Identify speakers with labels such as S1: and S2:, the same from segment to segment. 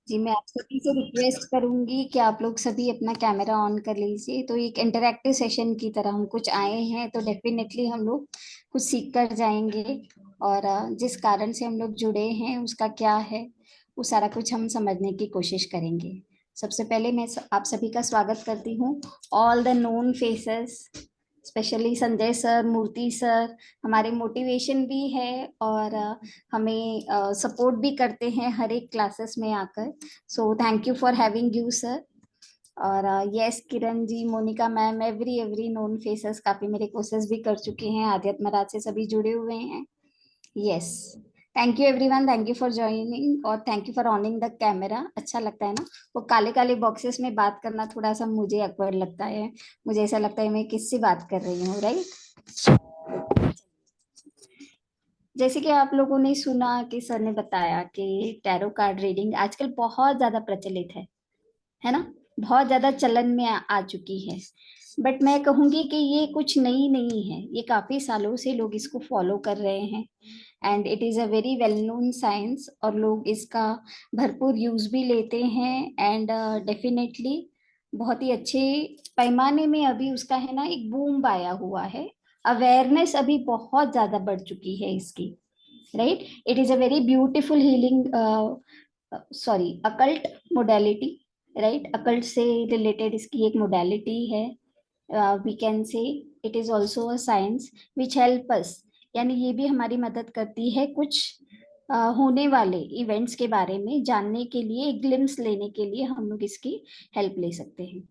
S1: जी, मैं आप सभी से रिक्वेस्ट करूंगी कि आप लोग सभी अपना कैमरा ऑन कर लीजिए। तो एक इंटरैक्टिव सेशन की तरह हम कुछ आए हैं, तो डेफिनेटली हम लोग कुछ सीख कर जाएंगे। और जिस कारण से हम लोग जुड़े हैं उसका क्या है, वो सारा कुछ हम समझने की कोशिश करेंगे। सबसे पहले मैं आप सभी का स्वागत करती हूँ। All the known faces, specially Sanjay sir, Murthy sir, हमारे मोटिवेशन भी है और हमें सपोर्ट भी करते हैं हर एक क्लासेस में आकर। So thank you for having you sir. और yes, Kiran ji, Monika ma'am, every every known faces काफी मेरे कोर्सेज भी कर चुके हैं, आध्यात्म महाराज से सभी जुड़े हुए हैं। Yes, thank you everyone, thank you for joining और thank you for owning the camera. अच्छा लगता है ना, वो काले काले बॉक्सेस में बात करना थोड़ा सा मुझे awkward लगता है। मुझे ऐसा लगता है मैं किससे बात कर रही हूँ, राइट। जैसे कि आप लोगों ने सुना कि सर ने बताया कि टैरो कार्ड रीडिंग आजकल बहुत ज्यादा प्रचलित है ना, बहुत ज्यादा चलन में आ चुकी है। बट मैं कहूंगी कि ये कुछ नई नहीं है, ये काफी सालों से लोग इसको फॉलो कर रहे हैं। And it is a very well known science और लोग इसका भरपूर यूज भी लेते हैं। एंड डेफिनेटली बहुत ही अच्छे पैमाने में अभी उसका है ना एक बूम आया हुआ है। अवेयरनेस अभी बहुत ज्यादा बढ़ चुकी है इसकी, right. It is a very beautiful healing, sorry, occult modality, right. Occult से रिलेटेड इसकी एक मोडेलिटी है। We can say it is also a science which help us, यानी ये भी हमारी मदद करती है कुछ होने वाले इवेंट्स के बारे में जानने के लिए, एक ग्लिम्स लेने के लिए हम लोग इसकी हेल्प ले सकते हैं।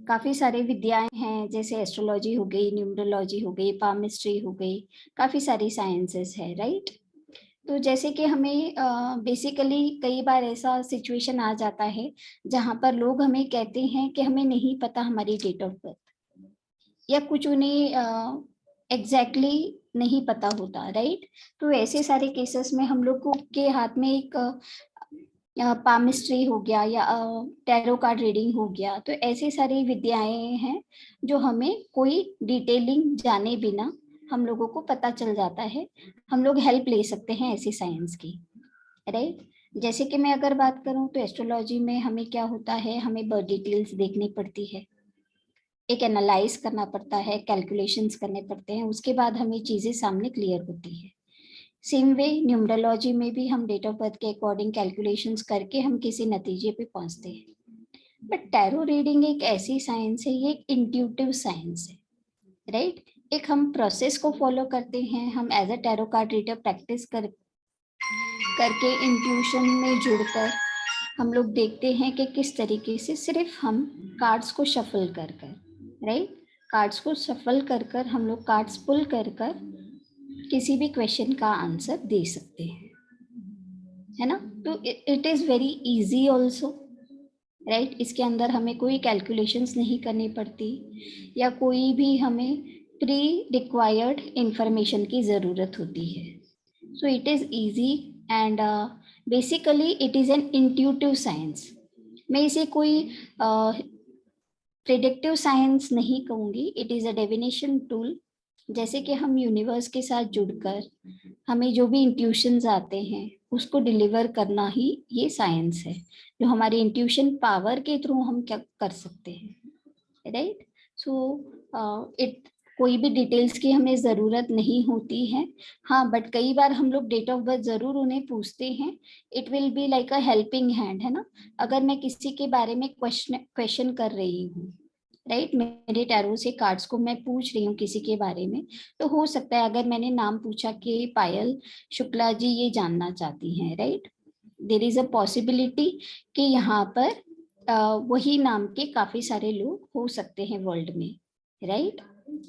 S1: काफी सारे विद्याएं हैं, जैसे एस्ट्रोलॉजी हो गई, न्यूमरोलॉजी हो गई, पामिस्ट्री हो गई, काफी सारी साइंसेस है, राइट। तो जैसे कि हमें बेसिकली कई बार ऐसा सिचुएशन आ जाता है जहां पर लोग हमें कहते हैं कि हमें नहीं पता हमारी डेट ऑफ बर्थ, या कुछ उन्हें एग्जैक्टली नहीं पता होता, राइट। तो ऐसे सारे केसेस में हम लोग को के हाथ में एक पामिस्ट्री हो गया या टैरो कार्ड रीडिंग हो गया, तो ऐसी सारी विद्याएं हैं जो हमें कोई डिटेलिंग जाने बिना हम लोगों को पता चल जाता है। हम लोग हेल्प ले सकते हैं ऐसी साइंस की, राइट। जैसे कि मैं अगर बात करूं तो एस्ट्रोलॉजी में हमें क्या होता है, हमें बर्थ डिटेल्स देखनी पड़ती है, एक एनालाइज करना पड़ता है, कैलकुलेशंस करने पड़ते हैं, उसके बाद हमें चीजें सामने क्लियर होती है। सेम वे न्यूमरोलॉजी में भी हम डेट ऑफ बर्थ के अकॉर्डिंग कैलकुलेशंस करके हम किसी नतीजे पे पहुंचते हैं। बट टैरो रीडिंग एक ऐसी साइंस है, ये एक इंट्यूटिव साइंस है, राइट। एक हम प्रोसेस को फॉलो करते हैं, हम as a tarot card reader practice करके इंट्यूशन में जुड़कर हम लोग देखते हैं कि किस तरीके से सिर्फ हम कार्ड्स को शफल कर कर, राइट, कार्ड्स को शफल कर कर हम लोग कार्ड्स पुल कर कर किसी भी क्वेश्चन का आंसर दे सकते हैं, है ना। तो it is very easy also, right. इसके अंदर हमें कोई कैलकुलेशंस नहीं करनी पड़ती या कोई भी हमें प्री रिक्वायर्ड इंफॉर्मेशन की ज़रूरत होती है। So it is easy and basically it is an intuitive science. मैं इसे कोई प्रिडिक्टिव साइंस नहीं कहूँगी, it is a divination tool. जैसे कि हम यूनिवर्स के साथ जुड़कर हमें जो भी इंट्यूशंस आते हैं उसको डिलीवर करना ही ये साइंस है, जो हमारी इंट्यूशन पावर के थ्रू हम क्या कर सकते हैं, राइट। सो इट कोई भी डिटेल्स की हमें ज़रूरत नहीं होती है। हाँ, बट कई बार हम लोग डेट ऑफ बर्थ ज़रूर उन्हें पूछते हैं। It will be like a helping hand, है ना। अगर मैं किसी के बारे में क्वेश्चन कर रही हूँ, राइट, मेरे टैरो से कार्ड्स को मैं पूछ रही हूँ किसी के बारे में, तो हो सकता है अगर मैंने नाम पूछा कि पायल शुक्ला जी ये जानना चाहती हैं, right, there is a possibility कि यहाँ पर वही नाम के काफी सारे लोग हो सकते हैं वर्ल्ड में, राइट।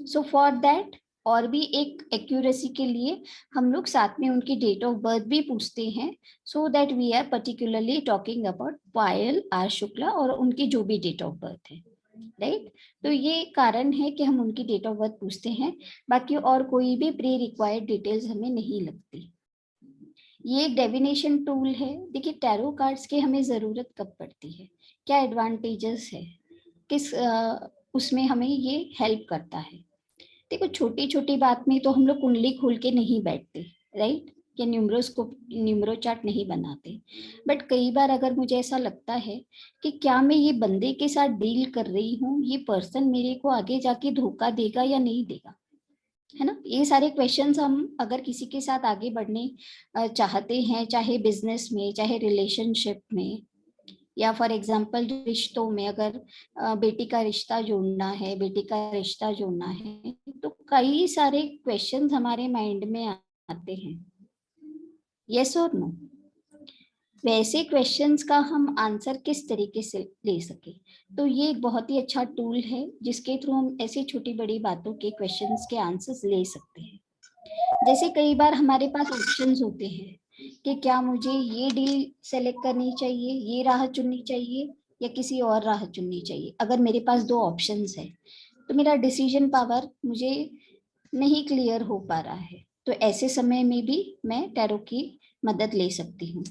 S1: सो फॉर दैट, और भी एक एक्यूरेसी के लिए हम लोग साथ में उनकी डेट ऑफ बर्थ भी पूछते हैं, so that we are particularly talking about Payal R Shukla और उनकी जो भी डेट ऑफ बर्थ है, राइट। तो ये कारण है कि हम उनकी डेट ऑफ बर्थ पूछते हैं, बाकी और कोई भी प्री रिक्वायर्ड डिटेल्स हमें नहीं लगती। ये एक डेविनेशन टूल है। देखिए, टैरो कार्ड्स की हमें ज़रूरत कब पड़ती है, क्या एडवांटेजेस है, किस उसमें हमें ये हेल्प करता है। देखो, छोटी छोटी बात में तो हम लोग कुंडली खोल के नहीं बैठते, राइट। या न्यूमरो चार्ट नहीं बनाते। बट कई बार अगर मुझे ऐसा लगता है कि क्या मैं ये बंदे के साथ डील कर रही हूँ, ये पर्सन मेरे को आगे जाके धोखा देगा या नहीं देगा, है ना। ये सारे क्वेश्चंस हम अगर किसी के साथ आगे बढ़ने चाहते हैं, चाहे बिजनेस में, चाहे रिलेशनशिप में, या फॉर एग्जाम्पल रिश्तों में, अगर बेटी का रिश्ता जोड़ना है, बेटी का रिश्ता जोड़ना है, तो कई सारे क्वेश्चंस हमारे माइंड में आते हैं, यस और नो। वैसे क्वेश्चंस का हम आंसर किस तरीके से ले सके, तो ये एक बहुत ही अच्छा टूल है जिसके थ्रू हम ऐसी छोटी बड़ी बातों के क्वेश्चंस के आंसर्स ले सकते हैं। जैसे कई बार हमारे पास ऑप्शंस होते हैं कि क्या मुझे ये डील सेलेक्ट करनी चाहिए, ये राह चुननी चाहिए, या किसी और राह चुननी चाहिए। अगर मेरे पास दो ऑप्शंस है तो मेरा डिसीजन पावर मुझे नहीं क्लियर हो पा रहा है, तो ऐसे समय में भी मैं टैरो की मदद ले सकती हूँ।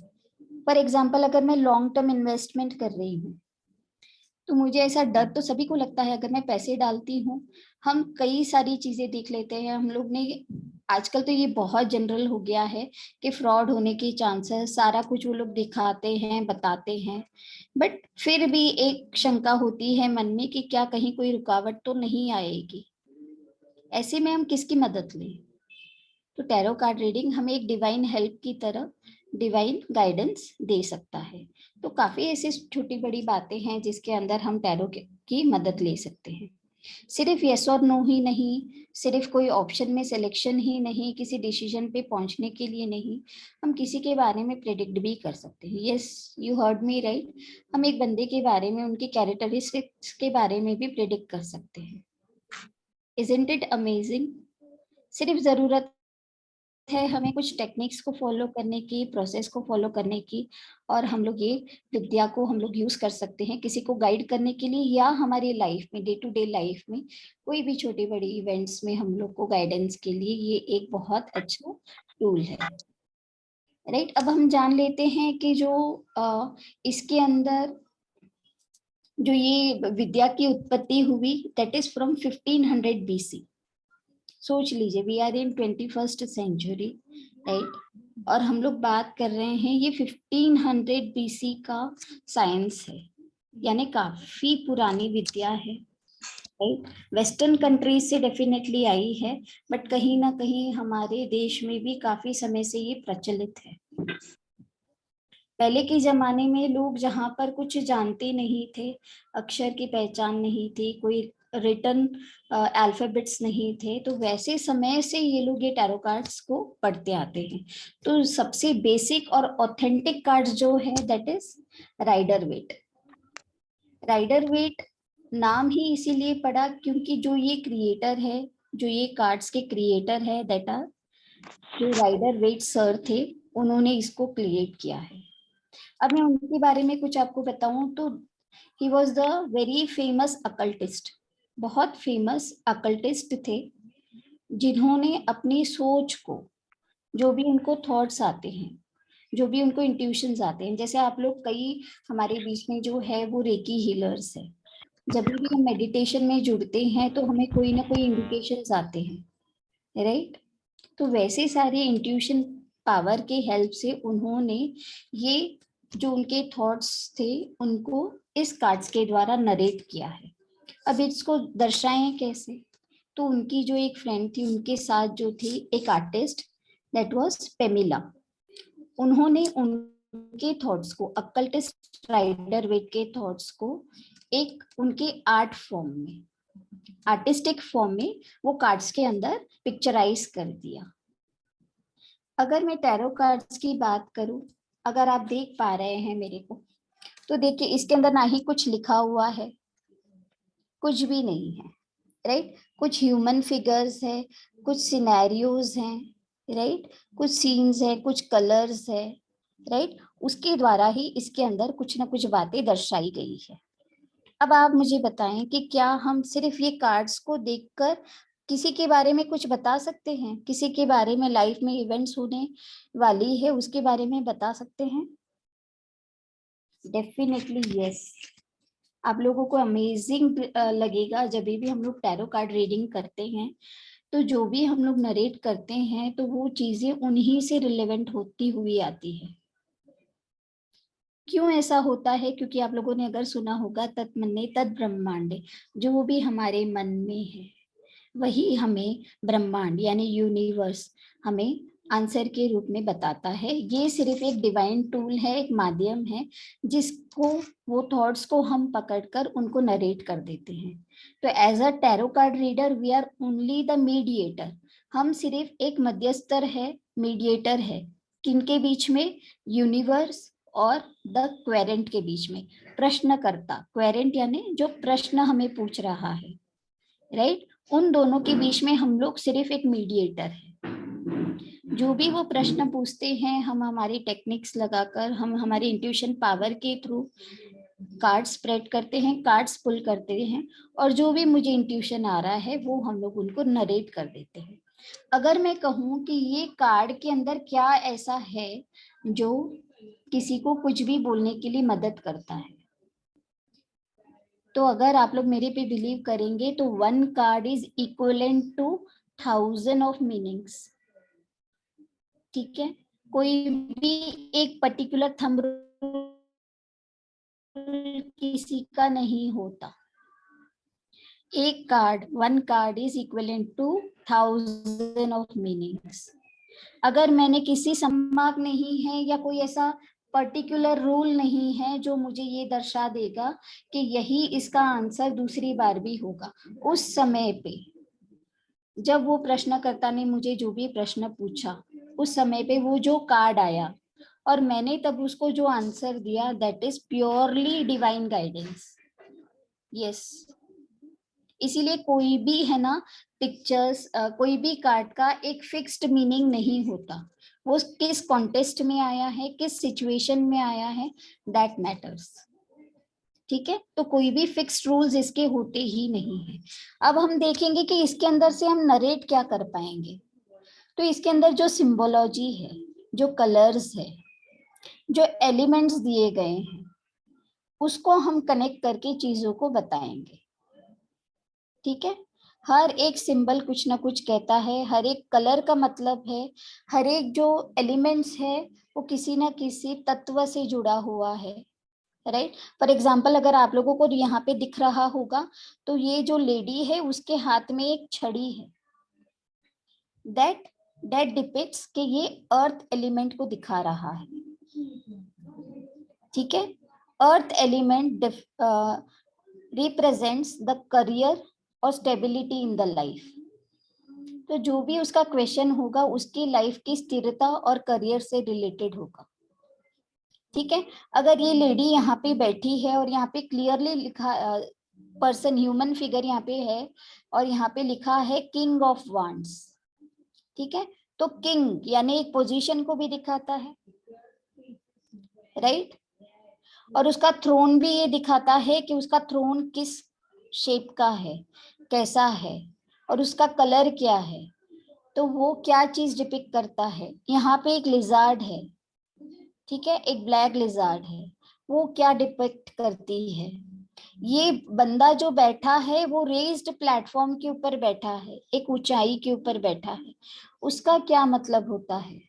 S1: फॉर एग्जाम्पल अगर मैं लॉन्ग टर्म इन्वेस्टमेंट कर रही हूँ, तो मुझे ऐसा डर तो सभी को लगता है, अगर मैं पैसे डालती हूँ, हम कई सारी चीजें देख लेते हैं हम लोग ने। आजकल तो ये बहुत जनरल हो गया है कि फ्रॉड होने के चांसेस, सारा कुछ वो लोग दिखाते हैं, बताते हैं, बट फिर भी एक शंका होती है मन में कि क्या कहीं कोई रुकावट तो नहीं आएगी। ऐसे में हम किसकी मदद लें? तो टैरो कार्ड रीडिंग हमें एक डिवाइन हेल्प की तरह डिवाइन गाइडेंस दे सकता है। तो काफी ऐसी छोटी बड़ी बातें हैं जिसके अंदर हम टैरो की मदद ले सकते हैं। सिर्फ यस और नो ही नहीं, सिर्फ कोई ऑप्शन में सिलेक्शन ही नहीं, किसी डिसीजन पे पहुंचने के लिए नहीं, हम किसी के बारे में प्रेडिक्ट भी कर सकते हैं। Yes, you heard me right. हम एक बंदे के बारे में, उनकी कैरेक्टरिस्टिक्स के बारे में भी प्रेडिक्ट कर सकते हैं। Isn't it amazing? सिर्फ जरूरत है हमें कुछ टेक्निक्स को फॉलो करने की, प्रोसेस को फॉलो करने की, और हम लोग ये विद्या को हम लोग यूज कर सकते हैं किसी को गाइड करने के लिए, या हमारी लाइफ में, डे टू डे लाइफ में कोई भी छोटी बड़ी इवेंट्स में हम लोग को गाइडेंस के लिए ये एक बहुत अच्छा टूल है। राइट, अब हम जान लेते हैं कि जो इसके अंदर जो ये विद्या की उत्पत्ति हुई, दैट इज फ्रॉम 1500 BC। सोच लीजिए, we are in 21st century, right, और हम लोग बात कर रहे हैं ये 1500 BC का साइंस है, यानी काफी पुरानी विद्या है, राइट। वेस्टर्न कंट्रीज से डेफिनेटली आई है, बट कहीं ना कहीं हमारे देश में भी काफी समय से ये प्रचलित है। पहले के जमाने में लोग जहाँ पर कुछ जानते नहीं थे, अक्षर की पहचान नहीं थी, कोई रिटन अल्फाबेट्स नहीं थे, तो वैसे समय से ये लोग ये टैरो कार्ड्स को पढ़ते आते हैं। तो सबसे बेसिक और ऑथेंटिक कार्ड्स जो है that is Rider Waite. Rider Waite नाम ही इसीलिए पड़ा क्योंकि जो ये क्रिएटर है, जो ये कार्ड्स के क्रिएटर है, दैट आर जो राइडर वेट सर थे, उन्होंने इसको क्रिएट किया है। अब मैं उनके बारे में कुछ आपको बताऊं तो he was the very famous occultist, बहुत फेमस अकल्टिस्ट थे, जिन्होंने अपनी सोच को, जो भी उनको थॉट्स आते हैं, जो भी उनको इंट्यूशंस आते हैं, जैसे आप लोग कई हमारे बीच में जो है वो रेकी हीलर्स है, जब भी हम मेडिटेशन में जुड़ते हैं तो हमें कोई ना कोई इंडिकेशंस आते हैं, राइट। तो वैसे सारे इंट्यूशन पावर के हेल्प से उन्होंने ये जो उनके थॉट्स थे उनको इस कार्ड्स के द्वारा नरेट किया है। अब इसको दर्शाएं कैसे? तो उनकी जो एक फ्रेंड थी, उनके साथ जो थी एक आर्टिस्ट, दैट वाज पेमिला, उन्होंने उनके थॉट्स को, अकल्टिस्ट राइडर वेट के थॉट्स को एक उनके आर्ट फॉर्म में, आर्टिस्टिक फॉर्म में वो कार्ड्स के अंदर पिक्चराइज कर दिया। अगर मैं टैरो कार्ड्स की बात करूं, अगर आप देख पा रहे हैं मेरे को, तो देखिए इसके अंदर ना ही कुछ लिखा हुआ है, कुछ भी नहीं है, राइट। कुछ ह्यूमन फिगर्स है, कुछ सिनेरियोज हैं, राइट, कुछ सीन्स है, कुछ कलर्स है, राइट। उसके द्वारा ही इसके अंदर कुछ ना कुछ बातें दर्शाई गई है। अब आप मुझे बताएं कि क्या हम सिर्फ ये कार्ड्स को देखकर किसी के बारे में कुछ बता सकते हैं, किसी के बारे में लाइफ में इवेंट्स होने वाली है उसके बारे में बता सकते हैं? Definitely yes. आप लोगों को अमेजिंग लगेगा जब भी हम लोग टैरो कार्ड रीडिंग करते हैं, तो जो भी हम लोग नरेट करते हैं तो वो चीजें उन्हीं से रिलेवेंट होती हुई आती है। क्यों ऐसा होता है? क्योंकि आप लोगों ने अगर सुना होगा तत्मन्ये तद ब्रह्मांडे, जो भी हमारे मन में है वही हमें ब्रह्मांड यानी यूनिवर्स हमें आंसर के रूप में बताता है। ये सिर्फ एक डिवाइन टूल है, एक माध्यम है जिसको वो थॉट्स को हम पकड़कर उनको नरेट कर देते हैं। तो as a tarot card reader we are only the mediator. हम सिर्फ एक मध्यस्थर है, मीडिएटर है। किनके बीच में? यूनिवर्स और द क्वेरेंट के बीच में। प्रश्नकर्ता, क्वेरेंट यानी जो प्रश्न हमें पूछ रहा है, राइट? उन दोनों के बीच में हम लोग सिर्फ एक मीडिएटर है। जो भी वो प्रश्न पूछते हैं हम हमारी टेक्निक्स लगाकर, हम हमारी इंट्यूशन पावर के थ्रू कार्ड स्प्रेड करते हैं, कार्ड्स पुल करते हैं, और जो भी मुझे इंट्यूशन आ रहा है वो हम लोग उनको नरेट कर देते हैं। अगर मैं कहूँ कि ये कार्ड के अंदर क्या ऐसा है जो किसी को कुछ भी बोलने के लिए मदद करता है, तो अगर आप लोग मेरे पे बिलीव करेंगे तो 1 card is equivalent to 1000 of meanings. ठीक है, कोई भी एक पर्टिकुलर थंब किसी का नहीं होता। एक card, 1 card is equivalent to 1000 of meanings. अगर मैंने किसी सम्माक नहीं है या कोई ऐसा पर्टिकुलर रूल नहीं है जो मुझे ये दर्शा देगा कि यही इसका आंसर दूसरी बार भी होगा, उस समय पे जब वो प्रश्नकर्ता ने मुझे जो भी प्रश्न पूछा उस समय पे वो जो कार्ड आया और मैंने तब उसको जो आंसर दिया, that is purely divine guidance. Yes, इसीलिए कोई भी है ना पिक्चर्स, कोई भी कार्ड का एक फिक्स्ड मीनिंग नहीं होता। वो किस कॉन्टेस्ट में आया है, किस सिचुएशन में आया है, दैट मैटर्स। ठीक है, तो कोई भी फिक्स्ड रूल्स इसके होते ही नहीं है। अब हम देखेंगे कि इसके अंदर से हम नरेट क्या कर पाएंगे। तो इसके अंदर जो सिंबोलॉजी है, जो कलर्स है, जो एलिमेंट्स दिए गए हैं, उसको हम कनेक्ट करके चीजों को बताएंगे। ठीक है, हर एक सिंबल कुछ ना कुछ कहता है, हर एक कलर का मतलब है, हर एक जो एलिमेंट्स है वो किसी ना किसी तत्व से जुड़ा हुआ है, राइट? फॉर एग्जाम्पल अगर आप लोगों को यहाँ पे दिख रहा होगा तो ये जो लेडी है उसके हाथ में एक छड़ी है, दैट डिपिक्ट्स कि ये अर्थ एलिमेंट को दिखा रहा है। ठीक है, earth element represents the career और स्टेबिलिटी इन द लाइफ। तो जो भी उसका क्वेश्चन होगा उसकी लाइफ की स्थिरता और करियर से रिलेटेड होगा। ठीक है, अगर ये लेडी यहाँ पे बैठी है और यहाँ पे क्लियरली लिखा पर्सन, ह्यूमन फिगर यहाँ पे है और यहाँ पे लिखा है किंग ऑफ वांड्स। ठीक है, तो किंग यानी एक पोजीशन को भी दिखाता है, राइट? और उसका थ्रोन भी ये दिखाता है कि उसका थ्रोन किस शेप का है, कैसा है, और उसका कलर क्या है। तो वो क्या चीज डिपिक्ट करता है। यहाँ पे एक लिजार्ड है, ठीक है, एक ब्लैक लिजार्ड है, वो क्या डिपिक्ट करती है। ये बंदा जो बैठा है वो रेज्ड प्लेटफॉर्म के ऊपर बैठा है, एक ऊंचाई के ऊपर बैठा है, उसका क्या मतलब होता है।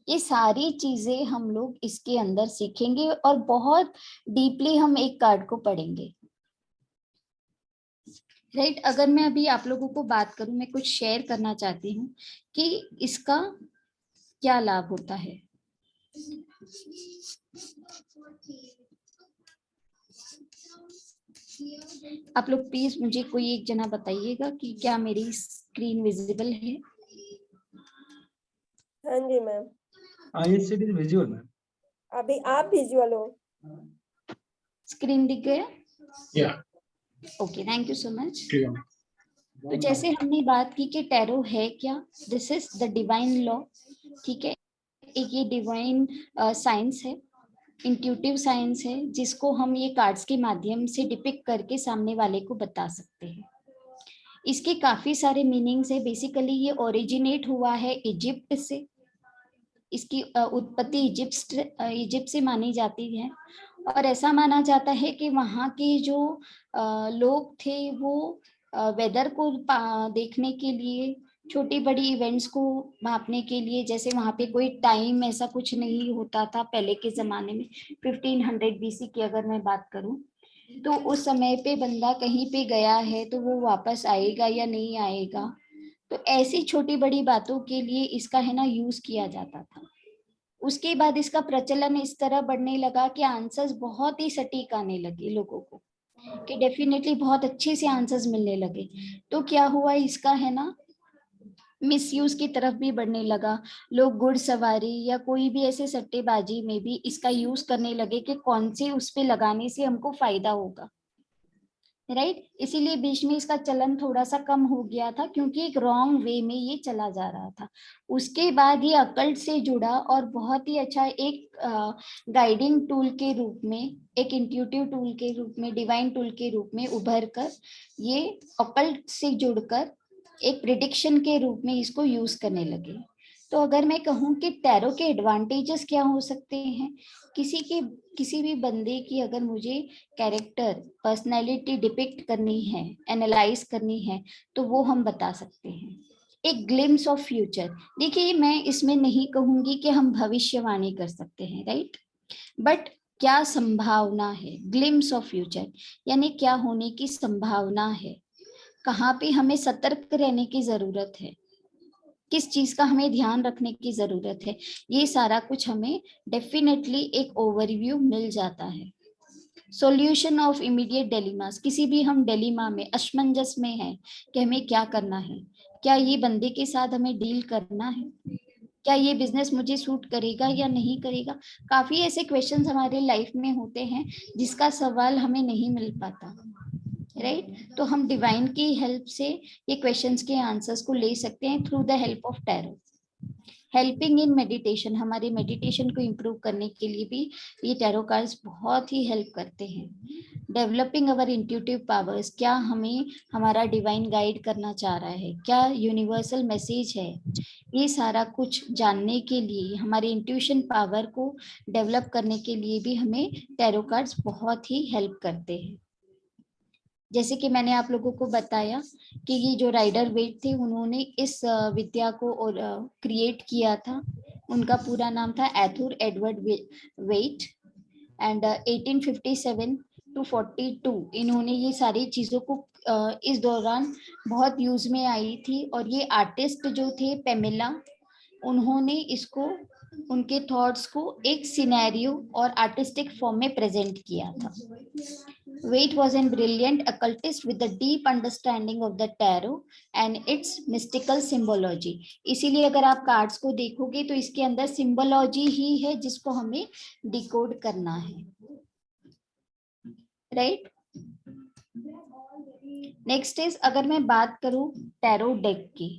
S1: ये सारी चीजें हम लोग इसके अंदर सीखेंगे और बहुत डीपली हम एक कार्ड को पढ़ेंगे, राइट? अगर मैं अभी आप लोगों को बात करूं, मैं कुछ शेयर करना चाहती हूँ कि इसका क्या लाभ होता है। आप लोग प्लीज मुझे कोई एक जना बताइएगा कि क्या मेरी स्क्रीन विजिबल है।
S2: हाँ जी ma'am.
S3: yes it is visual ma'am.
S2: अभी आप विजुअल हो।
S1: स्क्रीन दिख गया?
S3: या
S1: okay, thank you so much.
S3: ठीक है।
S1: तो जैसे हमने बात की कि टैरो है क्या, this is the divine law. ठीक है, एक ये डिवाइन साइंस है, इंट्यूटिव साइंस है, जिसको हम ये कार्ड्स के माध्यम से डिपिक्ट करके सामने वाले को बता सकते हैं। इसके काफी सारे मीनिंग्स है। बेसिकली ये ओरिजिनेट हुआ है इजिप्ट से, इसकी उत्पत्ति इजिप्ट से मानी जाती है और ऐसा माना जाता है कि वहाँ के जो लोग थे वो वेदर को देखने के लिए, छोटी बड़ी इवेंट्स को मापने के लिए, जैसे वहां पे कोई टाइम ऐसा कुछ नहीं होता था पहले के जमाने में। 1500 BC की अगर मैं बात करूं, तो उस समय पे बंदा कहीं पे गया है तो वो वापस आएगा या नहीं आएगा, तो ऐसी छोटी बड़ी बातों के लिए इसका है ना यूज किया जाता था। उसके बाद इसका प्रचलन इस तरह बढ़ने लगा कि आंसर्स बहुत ही सटीक आने लगे लोगों को, कि डेफिनेटली बहुत अच्छे से आंसर्स मिलने लगे। तो क्या हुआ, इसका है ना मिसयूज की तरफ भी बढ़ने लगा। लोग घुड़सवारी या कोई भी ऐसे सट्टेबाजी में भी इसका यूज करने लगे कि कौन से उस पे लगाने से हमको फायदा होगा, राइट। इसीलिए बीच में इसका चलन थोड़ा सा कम हो गया था, क्योंकि एक रॉन्ग वे में ये चला जा रहा था। उसके बाद ये अकल्ट से जुड़ा और बहुत ही अच्छा एक गाइडिंग टूल के रूप में, एक इंट्यूटिव टूल के रूप में, डिवाइन टूल के रूप में उभर कर ये अकल्ट से जुड़कर एक प्रिडिक्शन के रूप में इसको यूज करने लगे। तो अगर मैं कहूँ कि टैरो के एडवांटेजेस क्या हो सकते हैं, किसी भी बंदे की अगर मुझे कैरेक्टर, पर्सनैलिटी डिपिक्ट करनी है, एनालाइज करनी है, तो वो हम बता सकते हैं। एक ग्लिम्स ऑफ फ्यूचर, देखिए मैं इसमें नहीं कहूंगी कि हम भविष्यवाणी कर सकते हैं, राइट, बट क्या संभावना है, ग्लिम्स ऑफ फ्यूचर यानी क्या होने की संभावना है, कहाँ पे हमें सतर्क रहने की जरूरत है, किस चीज का हमें ध्यान रखने की जरूरत है, ये सारा कुछ हमें डेफिनेटली एक ओवरव्यू मिल जाता है। सॉल्यूशन ऑफ इमीडिएट डिलेमास, किसी भी हम डिलेमा में, असमंजस में है कि हमें क्या करना है, क्या ये बंदे के साथ हमें डील करना है, क्या ये बिजनेस मुझे सूट करेगा या नहीं करेगा। काफी ऐसे क्वेश्चंस हमारे लाइफ में होते हैं जिसका सवाल हमें नहीं मिल पाता, राइट। तो हम डिवाइन की हेल्प से ये क्वेश्चंस के आंसर्स को ले सकते हैं through the help of tarot. Helping in meditation, हमारे मेडिटेशन को इम्प्रूव करने के लिए भी ये टैरो कार्ड्स बहुत ही हेल्प करते हैं। डेवलपिंग अवर इंट्यूटिव पावर्स, क्या हमें हमारा डिवाइन गाइड करना चाह रहा है, क्या यूनिवर्सल मैसेज है, ये सारा कुछ जानने के लिए, हमारे इंट्यूशन पावर को डेवलप करने के लिए भी हमें टैरो कार्ड्स बहुत ही हेल्प करते हैं। जैसे कि मैंने आप लोगों को बताया कि ये जो राइडर वेट थे, उन्होंने इस विद्या को और क्रिएट किया था। उनका पूरा नाम था Arthur Edward Waite, and 1857 to 42 इन्होंने ये सारी चीजों को इस दौरान बहुत यूज में आई थी। और ये आर्टिस्ट जो थे पेमिला, उन्होंने इसको, उनके थॉट्स को एक सिनेरियो और आर्टिस्टिक फॉर्म में प्रेजेंट किया था। Waite was a brilliant occultist with a deep understanding of the tarot and its mystical symbology. इसीलिए अगर आप कार्ड्स को देखोगे तो इसके अंदर सिंबोलॉजी ही है जिसको हमें डिकोड करना है, राइट। नेक्स्ट इज, अगर मैं बात करूं टैरो डेक की,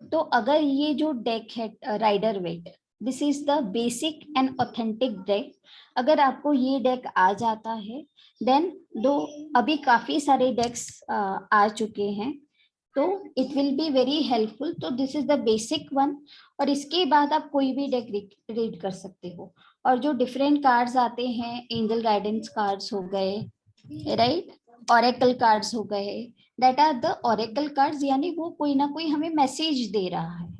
S1: तो अगर ये जो डेक है Rider Waite, this is the basic and authentic deck. अगर आपको ये डेक आ जाता है, देन दो अभी काफी सारे डेक्स आ चुके हैं, तो it will be very helpful. तो this is the basic one, और इसके बाद आप कोई भी डेक रीड कर सकते हो। और जो डिफरेंट कार्ड्स आते हैं, एंजल गाइडेंस कार्ड्स हो गए, राइट, ऑरेकल कार्ड्स हो गए, that are the oracle cards, यानी वो कोई ना कोई हमें मैसेज दे रहा है,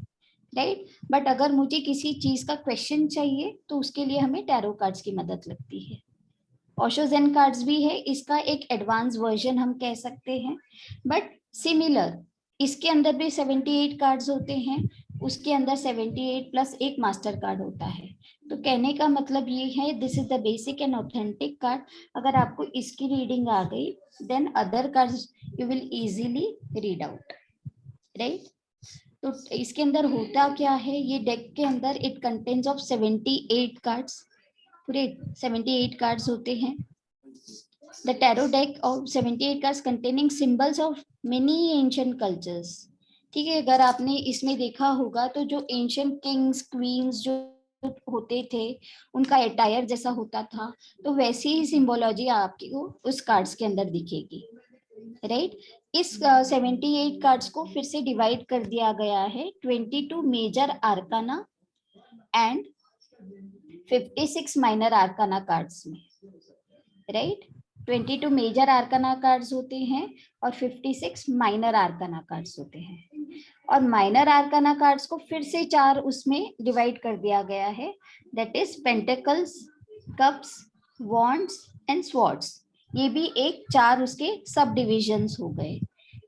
S1: राइट। बट अगर मुझे किसी चीज का क्वेश्चन चाहिए तो उसके लिए हमें टैरो कार्ड्स की मदद लगती है। ओशो ज़ेन कार्ड्स भी है, इसका एक एडवांस वर्जन हम कह सकते हैं, बट सिमिलर। इसके अंदर भी 78 कार्ड्स होते हैं, उसके अंदर 78 प्लस एक मास्टर कार्ड होता है। तो कहने का मतलब ये है, this is the basic and authentic card. अगर आपको इसकी रीडिंग आ गई, then other cards you will easily read out, right. तो इसके अंदर होता क्या है, ये डेक के अंदर इट कंटेन्स ऑफ 78 कार्ड्स, पूरे 78 कार्ड्स होते हैं। The tarot deck of 78 cards containing symbols of many ancient cultures. ठीक है, अगर आपने इसमें देखा होगा तो जो एंशियंट किंग्स क्वींस जो होते थे, उनका अटायर जैसा होता था, तो वैसी ही सिंबोलॉजी आपको उस कार्ड्स के अंदर दिखेगी, राइट। इस 78 कार्ड्स को फिर से डिवाइड कर दिया गया है 22 major arcana and 56 minor arcana cards में, राइट। 22 मेजर आर्काना कार्ड्स होते हैं और 56 माइनर आर्काना कार्ड्स होते हैं। और माइनर आर्काना कार्ड्स को फिर से 4 उसमें डिवाइड कर दिया गया है, that is pentacles, cups, wands and swords. ये भी एक 4 उसके सब डिविजन्स हो गए।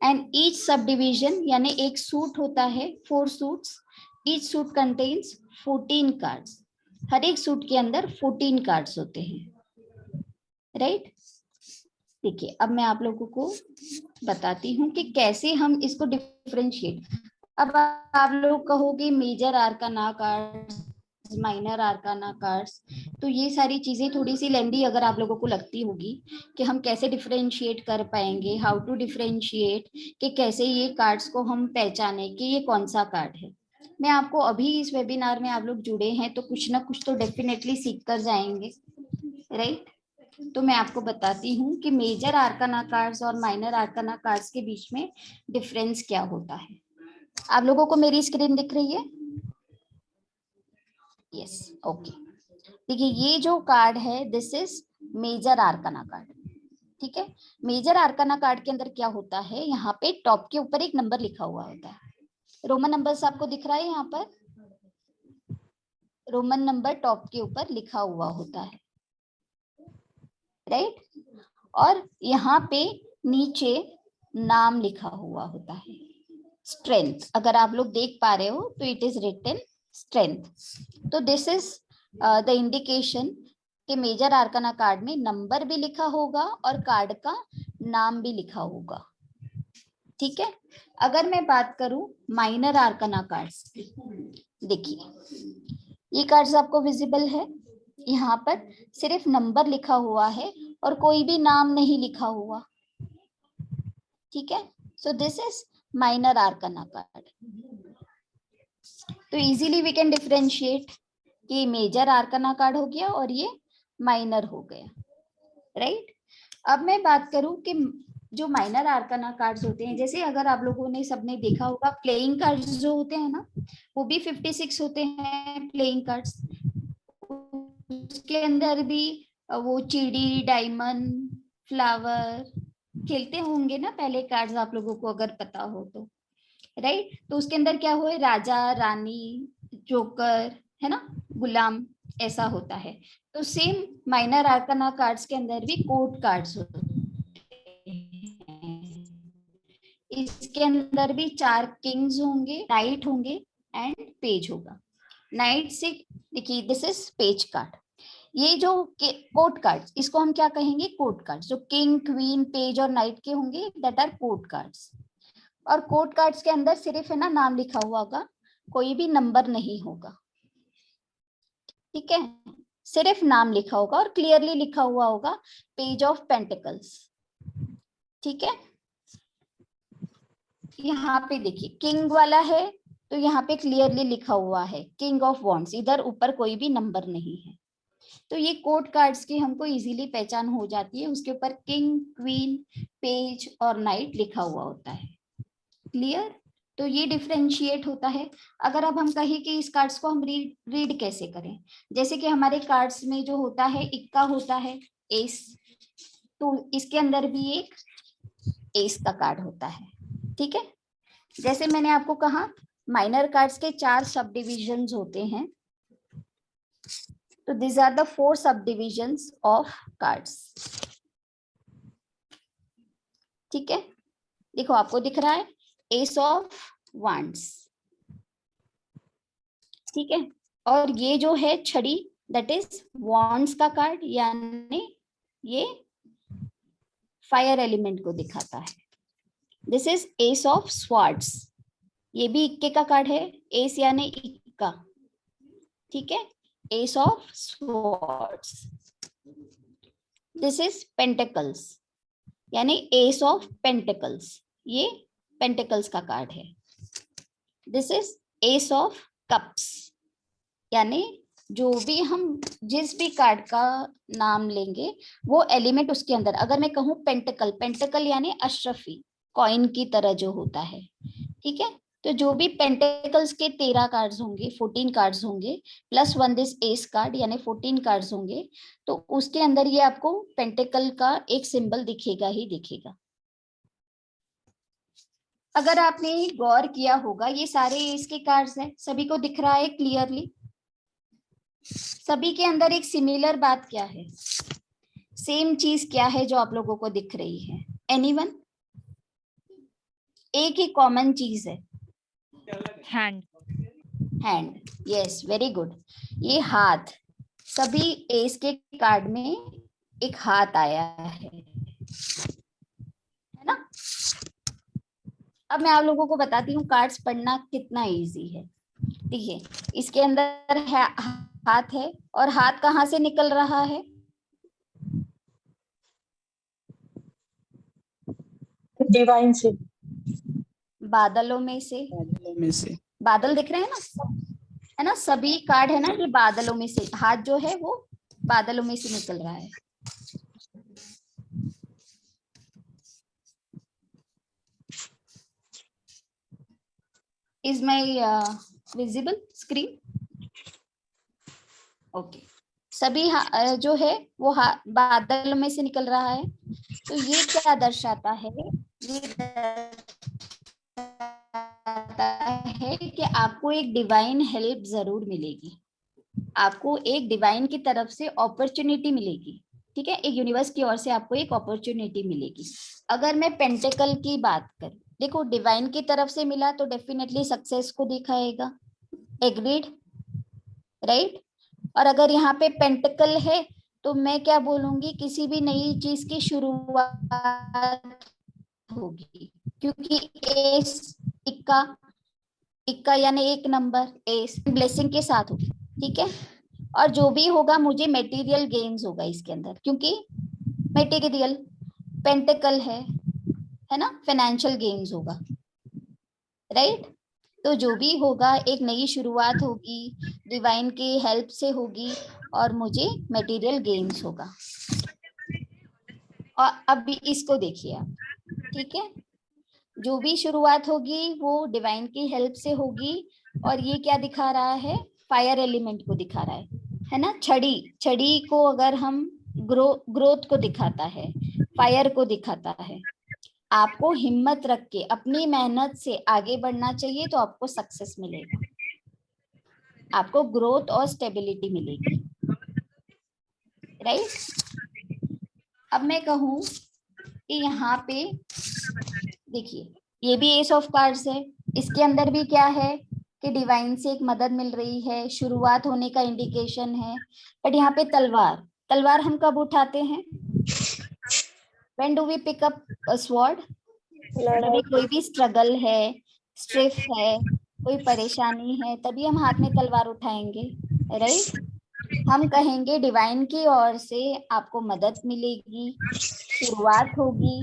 S1: एंड ईच सब डिविजन यानी एक सूट होता है 4 suits, each suit contains 14 cards. हर एक सूट के अंदर 14 कार्ड्स होते हैं, राइट। देखिए अब मैं आप लोगों को बताती हूँ कि कैसे हम इसको डिफरेंशिएट। अब आप लोग कहोगे major arcana cards, minor arcana cards, तो ये सारी चीजें थोड़ी सी लेंदी अगर आप लोगों को लगती होगी कि हम कैसे डिफरेंशिएट कर पाएंगे, हाउ टू डिफरेंशिएट, कि कैसे ये कार्ड्स को हम पहचाने कि ये कौन सा कार्ड है। मैं आपको अभी इस वेबिनार में आप लोग जुड़े हैं तो कुछ ना कुछ तो डेफिनेटली सीख कर जाएंगे, राइट। तो मैं आपको बताती हूँ कि मेजर आर्काना कार्ड्स और माइनर आर्काना कार्ड्स के बीच में डिफरेंस क्या होता है। आप लोगों को मेरी स्क्रीन दिख रही है? Yes, okay. देखिए ये जो कार्ड है this is major arcana card, ठीक है। मेजर आर्काना कार्ड के अंदर क्या होता है, यहाँ पे टॉप के ऊपर एक नंबर लिखा हुआ होता है। रोमन नंबर्स आपको दिख रहा है, यहाँ पर रोमन नंबर टॉप के ऊपर लिखा हुआ होता है, राइट। और यहाँ पे नीचे नाम लिखा हुआ होता है, स्ट्रेंथ। अगर आप लोग देख पा रहे हो तो इट इज रिटन स्ट्रेंथ। तो दिस इज द इंडिकेशन कि मेजर आर्काना कार्ड में नंबर भी लिखा होगा और कार्ड का नाम भी लिखा होगा, ठीक है। अगर मैं बात करूं माइनर आर्काना कार्ड्स की, देखिए ये कार्ड्स आपको विजिबल है, यहाँ पर सिर्फ नंबर लिखा हुआ है और कोई भी नाम नहीं लिखा हुआ, ठीक है। So this is minor आर्काना card. तो इजीली वी कैन डिफरेंशिएट कि मेजर आर्काना कार्ड हो गया और ये माइनर हो गया, राइट। अब मैं बात करूं कि जो माइनर आर्काना कार्ड्स होते हैं, जैसे अगर आप लोगों ने सबने देखा होगा प्लेइंग कार्ड्स जो होते हैं ना, वो भी 56 होते हैं प्लेइंग कार्ड्स। उसके अंदर भी वो चिड़ी, डायमंड, फ्लावर खेलते होंगे ना पहले कार्ड्स, आप लोगों को अगर पता हो तो, राइट। तो उसके अंदर क्या हुआ, राजा, रानी, जोकर, है ना, गुलाम, ऐसा होता है। तो सेम माइनर आर्काना कार्ड्स के अंदर भी कोर्ट कार्ड्स होते हैं। इसके अंदर भी 4 किंग्स होंगे, नाइट होंगे एंड पेज होगा। नाइट से देखिए दिस इज पेज कार्ड। ये जो कोर्ट कार्ड्स, इसको हम क्या कहेंगे, कोर्ट कार्ड्स। जो किंग, क्वीन, पेज और नाइट के होंगे दैट आर कोर्ट कार्ड्स। और कोर्ट कार्ड्स के अंदर सिर्फ है ना नाम लिखा हुआ होगा, कोई भी नंबर नहीं होगा, ठीक है। सिर्फ नाम लिखा होगा और क्लियरली लिखा हुआ होगा पेज ऑफ पेंटिकल्स, ठीक है। यहाँ पे देखिए किंग वाला है तो यहाँ पे क्लियरली लिखा हुआ है किंग ऑफ वॉन्ड्स, इधर ऊपर कोई भी नंबर नहीं है। तो ये कोर्ट कार्ड्स की हमको इजीली पहचान हो जाती है, उसके ऊपर किंग, क्वीन, पेज और नाइट लिखा हुआ होता है, क्लियर। तो ये डिफरेंशिएट होता है। अगर अब हम कहें कि इस कार्ड्स को हम रीड कैसे करें, जैसे कि हमारे कार्ड्स में जो होता है इक्का होता है, एस, तो इसके अंदर भी एक एस का कार्ड होता है, ठीक है। जैसे मैंने आपको कहा माइनर कार्ड्स के 4 सब डिविजन्स होते हैं, तो these are the 4 subdivisions of cards, ठीक है। देखो आपको दिख रहा है एस ऑफ wands, ठीक है। और ये जो है छड़ी दैट इज wands का कार्ड, यानी ये फायर एलिमेंट को दिखाता है। This is S of swords, ये भी इक्के का कार्ड है, एस यानी इक्का, ठीक है। S of swords, this is pentacles यानी एस ऑफ पेंटिकल्स, ये पेंटिकल्स का कार्ड है। This is S of cups, यानी जो भी हम जिस भी कार्ड का नाम लेंगे वो एलिमेंट उसके अंदर, अगर मैं कहूँ पेंटिकल, पेंटिकल यानी अशरफी, कॉइन की तरह जो होता है, ठीक है। तो जो भी पेंटेकल्स के 13 कार्ड्स होंगे, 14 कार्ड्स होंगे, प्लस 1 दिस एस कार्ड, यानी 14 कार्ड्स होंगे, तो उसके अंदर ये आपको पेंटेकल का एक सिंबल दिखेगा ही दिखेगा। अगर आपने गौर किया होगा, ये सारे एस के कार्ड्स हैं, सभी को दिख रहा है क्लियरली? सभी के अंदर एक सिमिलर बात क्या है, सेम चीज क्या है जो आप लोगों को दिख रही है? एनीवन? एक ही कॉमन चीज है,
S4: hand.
S1: Hand. Yes, very good. ये हाथ, सभी एस के कार्ड में एक हाथ आया है ना? अब मैं आप लोगों को बताती हूँ कार्ड्स पढ़ना कितना इजी है। देखिए, इसके अंदर है हाथ है, और हाथ कहाँ से निकल रहा है?
S5: डिवाइन से,
S1: बादलों में से।
S6: बादलों में से।
S1: बादल दिख रहे हैं ना, है ना? सभी कार्ड है ना, ये बादलों में से, हाथ जो है वो बादलों में से निकल रहा है। Is my visible screen? Okay. सभी जो है वो बादल में से निकल रहा है। तो ये क्या दर्शाता है? ये दर्शाता है कि आपको एक डिवाइन हेल्प जरूर मिलेगी, आपको एक डिवाइन की तरफ से अपॉर्चुनिटी मिलेगी। ठीक है, एक यूनिवर्स की ओर से आपको एक अपॉर्चुनिटी मिलेगी। अगर मैं पेंटेकल की बात करूं, देखो डिवाइन की तरफ से मिला तो डेफिनेटली सक्सेस को दिखाएगा, एग्रीड, राइट? और अगर यहाँ पे पेंटेकल है तो मैं क्या बोलूंगी, किसी भी नई चीज की शुरुआत होगी, क्योंकि एस, इक्का, इक्का यानी एक नंबर, एस ब्लेसिंग के साथ होगी। ठीक है, और जो भी होगा मुझे मटेरियल गेन्स होगा इसके अंदर, क्योंकि मटेरियल पेंटेकल है ना, फाइनेंशियल गेन्स होगा, राइट? तो जो भी होगा एक नई शुरुआत होगी, डिवाइन की हेल्प से होगी, और मुझे मटेरियल गेन्स होगा। और अब इसको देखिए आप, ठीक है, जो भी शुरुआत होगी वो डिवाइन की हेल्प से होगी। और ये क्या दिखा रहा है? फायर एलिमेंट को दिखा रहा है ना? छड़ी, छड़ी को अगर हम ग्रोथ को दिखाता है, फायर को दिखाता है। आपको हिम्मत रख के अपनी मेहनत से आगे बढ़ना चाहिए, तो आपको सक्सेस मिलेगा, आपको ग्रोथ और स्टेबिलिटी मिलेगी, राइट? अब मैं कहूँ कि यहाँ पे देखिए, ये भी एस ऑफ कार्ड्स है, इसके अंदर भी क्या है कि डिवाइन से एक मदद मिल रही है, शुरुआत होने का इंडिकेशन है। बट यहाँ पे तलवार, तलवार हम कब उठाते हैं? When do we pick up a sword? जब भी कोई भी स्ट्रगल है, स्ट्रेस है, कोई परेशानी है, तभी हम हाथ में तलवार उठाएंगे, राइट? हम कहेंगे डिवाइन की ओर से आपको मदद मिलेगी, शुरुआत होगी,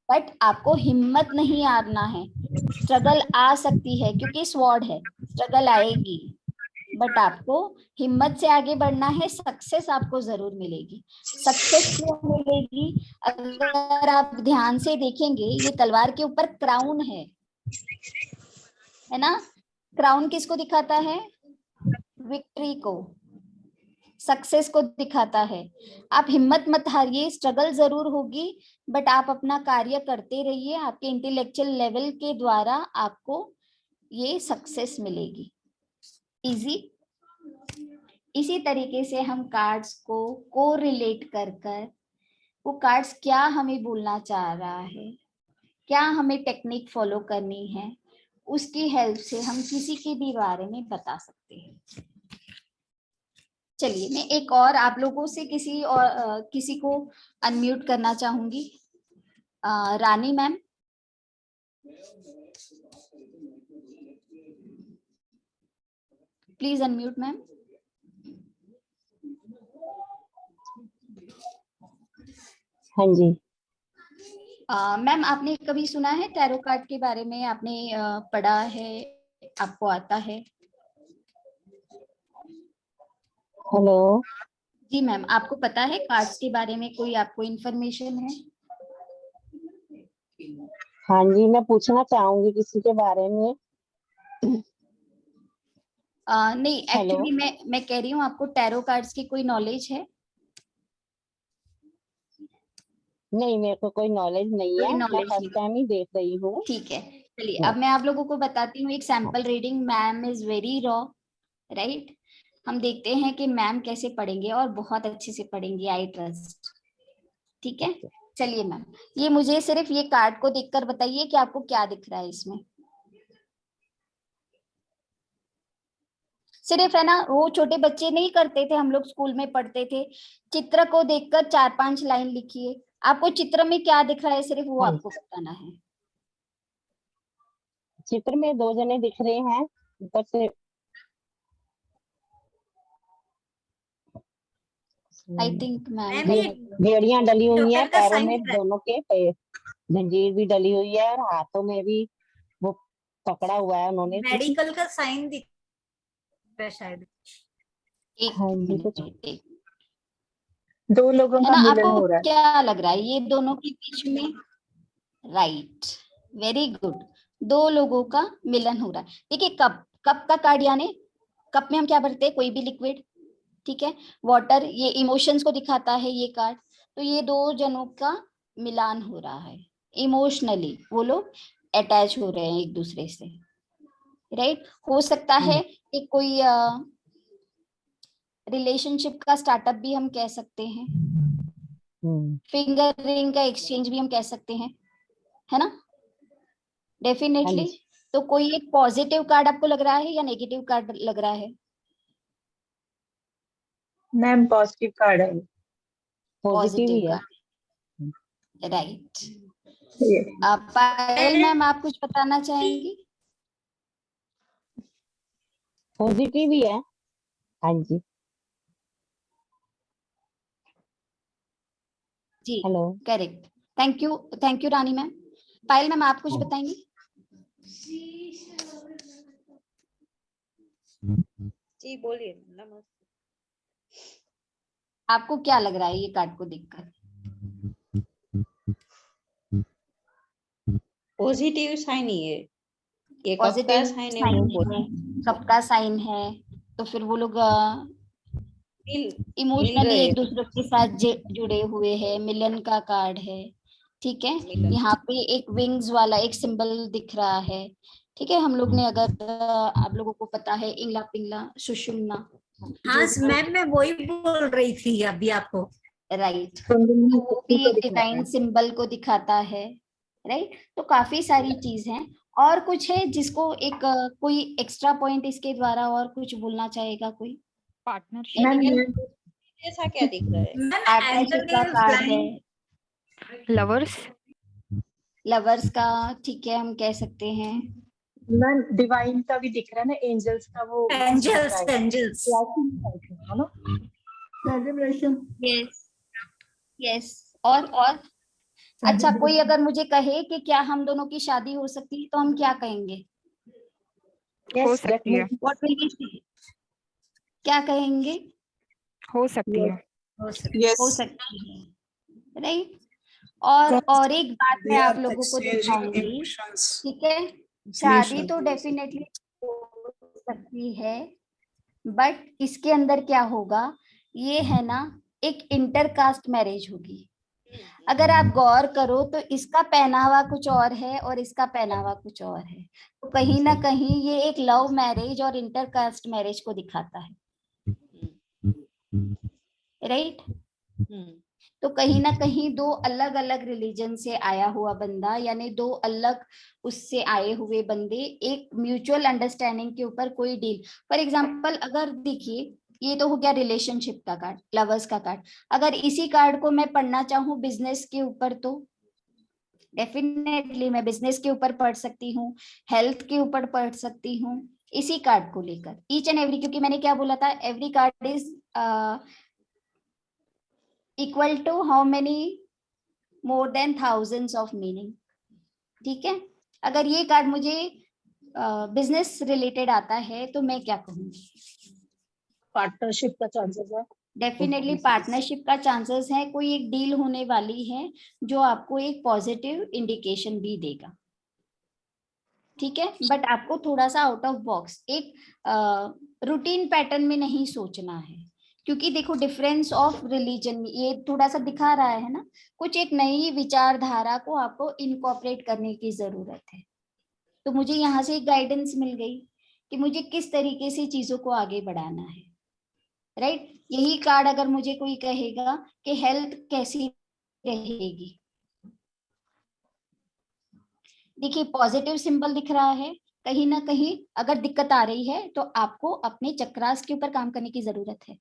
S1: बट आपको हिम्मत नहीं हारना है। स्ट्रगल आ सकती है क्योंकि स्वॉर्ड है, स्ट्रगल आएगी, बट आपको हिम्मत से आगे बढ़ना है, सक्सेस आपको जरूर मिलेगी। सक्सेस क्यों मिलेगी? अगर आप ध्यान से देखेंगे, ये तलवार के ऊपर क्राउन है ना? क्राउन किसको दिखाता है? विक्ट्री को, सक्सेस को दिखाता है। आप हिम्मत मत हारिए, स्ट्रगल जरूर होगी, बट आप अपना कार्य करते रहिए, आपके इंटेलेक्चुअल लेवल के द्वारा आपको ये सक्सेस मिलेगी। इजी। इसी तरीके से हम कार्ड्स को कोरिलेट कर कर, वो कार्ड्स क्या हमें बोलना चाह रहा है, क्या हमें टेक्निक फॉलो करनी है, उसकी हेल्प से हम किसी के भी बारे में बता सकते हैं। चलिए, मैं एक और आप लोगों से किसी को अनम्यूट करना चाहूंगी। रानी मैम, प्लीज अनम्यूट मैम।
S5: हाँ जी।
S1: मैम, आपने कभी सुना है टैरो कार्ड के बारे में? आपने पढ़ा है, आपको आता है?
S5: हेलो।
S1: जी मैम, आपको पता है कार्ड्स के बारे में, कोई आपको इंफॉर्मेशन है?
S5: हाँ जी, मैं पूछना चाहूंगी किसी के बारे में।
S1: नहीं,
S5: हेलो।
S1: एक्चुअली मैं कह रही हूँ, आपको टैरो कार्ड्स की कोई नॉलेज है?
S5: नहीं, मेरे को कोई नॉलेज नहीं
S1: कोई
S5: है, मैं
S1: नॉलेज
S5: फर्स्ट
S1: नहीं।
S5: टाइम ही देख रही हूँ।
S1: ठीक है, चलिए अब मैं आप लोगों को बताती हूँ एक sample reading. Ma'am is very raw, right? हम देखते हैं कि मैम कैसे पढ़ेंगे, और बहुत अच्छे से पढ़ेंगे, आई ट्रस्ट। ठीक है, चलिए मैम, ये मुझे सिर्फ ये कार्ड को देखकर बताइए कि आपको क्या दिख रहा है इसमें। सिर्फ है ना, वो छोटे बच्चे नहीं करते थे, हम लोग स्कूल में पढ़ते थे, चित्र को देखकर 4-5 लाइन लिखिए। आपको चित्र में क्या दिख रहा है, सिर्फ वो
S5: हाँ,
S1: आपको बताना है।
S5: चित्र में 2 जने दिख रहे हैं, ऊपर से
S1: आई थिंक मैम
S6: मैम ये
S5: बेड़ियां डली हुई हैं,
S6: डॉक्टर का
S5: पैरों
S6: साइन
S5: में
S6: दिख रहा है।
S5: दोनों के जंजीर भी डली हुई है, और हाथों में भी वो पकड़ा हुआ है उन्होंने कुछ।
S6: मेडिकल का साइन दिख रहा है शायद।
S1: एक
S5: हाँ जी, कुछ
S1: मिनट, एक,
S5: 2 लोगों
S1: है
S5: का
S1: ना,
S5: मिलन
S1: आपको
S5: हो रहा है।
S1: क्या लग रहा है ये दोनों के बीच में? राइट, वेरी गुड, 2 लोगों का मिलन हो रहा है। देखिए, कप कप का कार्ड, यानी कप में हम क्या भरते हैं, कोई भी लिक्विड, ठीक है। वाटर, ये इमोशंस को दिखाता है ये कार्ड। तो ये 2 जनों का मिलान हो रहा है, इमोशनली वो लोग अटैच हो रहे हैं एक दूसरे से, राइट? हो सकता है कि कोई रिलेशनशिप का स्टार्टअप भी हम कह सकते हैं, फिंगर रिंग का एक्सचेंज भी हम कह सकते हैं, है ना?
S5: हाँ
S1: डेफिनेटली।
S5: जी,
S1: तो कोई एक पॉजिटिव कार्ड आपको लग रहा है या नेगेटिव कार्ड लग रहा है?
S5: मैम पॉजिटिव कार्ड है, पॉजिटिव
S1: पॉजिटिव
S5: ही है।
S1: Card, right. पायल मैम, आप कुछ बताना चाहेंगी?
S5: पॉजिटिव ही है। हाँ जी।
S1: जी,
S5: hello.
S1: Correct. Thank you Rani ma'am. Payal ma'am, आप कुछ बताएंगी?
S2: जी बोलिए। नमस्ते।
S1: आपको क्या लग रहा है ये कार्ड को देखकर?
S7: पॉजिटिव साइन ही है, ये कब का
S1: पॉजिटिव
S7: साइन है
S1: साइन
S7: वो
S1: है, सबका साइन है, तो फिर वो लोग
S7: मिल
S1: इमोशनली
S7: रहे
S1: एक दूसरे के साथ जुड़े हुए हैं, मिलन का कार्ड है, ठीक है।
S7: मिलन।
S1: यहाँ पे एक विंग्स वाला एक सिंबल दिख रहा है, ठीक है। हम लोग ने, अगर आप लोगों को पता है, इंगला पिंगला सुषुम्ना,
S6: हाँ
S1: जो
S6: मैम, मैं वही बोल रही थी अभी आपको।
S1: राइट, तो वो भी एक डिवाइन सिंबल को दिखाता है, राइट। तो काफी सारी चीज हैं। और कुछ है जिसको एक कोई एक्स्ट्रा पॉइंट इसके द्वारा और कुछ बोलना चाहेगा कोई?
S4: पार्टनरशिप,
S7: ऐसा क्या दिख रहा है?
S6: मैम
S1: पार्टनरशिप का
S6: एंथनी
S1: कार्ड है,
S6: फ्लाइंग।
S4: लवर्स,
S1: लवर्स का, ठीक है, हम कह सकते हैं।
S5: मैम डिवाइन का भी दिख रहा है ना, एंजल्स का वो
S6: एंजल्स, एंजल्स।
S5: है ना, सेलिब्रेशन।
S1: Yes, yes. और अच्छा, कोई अगर मुझे कहे कि क्या हम दोनों की शादी हो सकती है, तो हम क्या कहेंगे?
S4: हो सकती है,
S1: व्हाट विल वी से? क्या कहेंगे?
S4: हो सकती है।
S1: हो सकती है, राइट। और एक बात मैं आप लोगों को दिखाऊंगी, ठीक है। शादी तो डेफिनेटली हो सकती है, बट इसके अंदर क्या होगा, ये है ना, एक इंटरकास्ट मैरिज होगी। अगर आप गौर करो तो इसका पहनावा कुछ और है और इसका पहनावा कुछ और है, तो कहीं ना कहीं ये एक लव मैरिज और इंटरकास्ट मैरिज को दिखाता है, राइट। तो कहीं ना कहीं 2 अलग अलग रिलीजन से आया हुआ बंदा, यानी 2 अलग उससे आए हुए बंदे, एक म्यूचुअल अंडरस्टैंडिंग के ऊपर कोई डील। फॉर एग्जांपल, अगर देखिए, ये तो हो गया रिलेशनशिप का कार्ड, लवर्स का कार्ड। अगर इसी कार्ड को मैं पढ़ना चाहूँ बिजनेस के ऊपर, तो डेफिनेटली मैं बिजनेस के ऊपर पढ़ सकती हूँ, हेल्थ के ऊपर पढ़ सकती हूँ, इसी कार्ड को लेकर, ईच एंड एवरी। क्योंकि मैंने क्या बोला था, every card is equal to how many, more than thousands of meaning, ठीक है। अगर ये कार्ड मुझे बिजनेस रिलेटेड आता है, तो मैं क्या कहूंगी?
S5: पार्टनरशिप का चांसेस है।
S1: डेफिनेटली पार्टनरशिप का चांसेस है, कोई एक डील होने वाली है जो आपको एक पॉजिटिव इंडिकेशन भी देगा, ठीक है। बट आपको थोड़ा सा आउट ऑफ बॉक्स, एक रूटीन पैटर्न में नहीं सोचना है, क्योंकि देखो डिफरेंस ऑफ रिलीजन ये थोड़ा सा दिखा रहा है ना, कुछ एक नई विचारधारा को आपको इनकॉर्पोरेट करने की जरूरत है। तो मुझे यहाँ से एक गाइडेंस मिल गई कि मुझे किस तरीके से चीजों को आगे बढ़ाना है, राइट। यही कार्ड अगर मुझे कोई कहेगा कि हेल्थ कैसी रहेगी, देखिए पॉजिटिव सिंबल दिख रहा है, कहीं ना कहीं अगर दिक्कत आ रही है तो आपको अपने चक्रास के ऊपर काम करने की जरूरत है,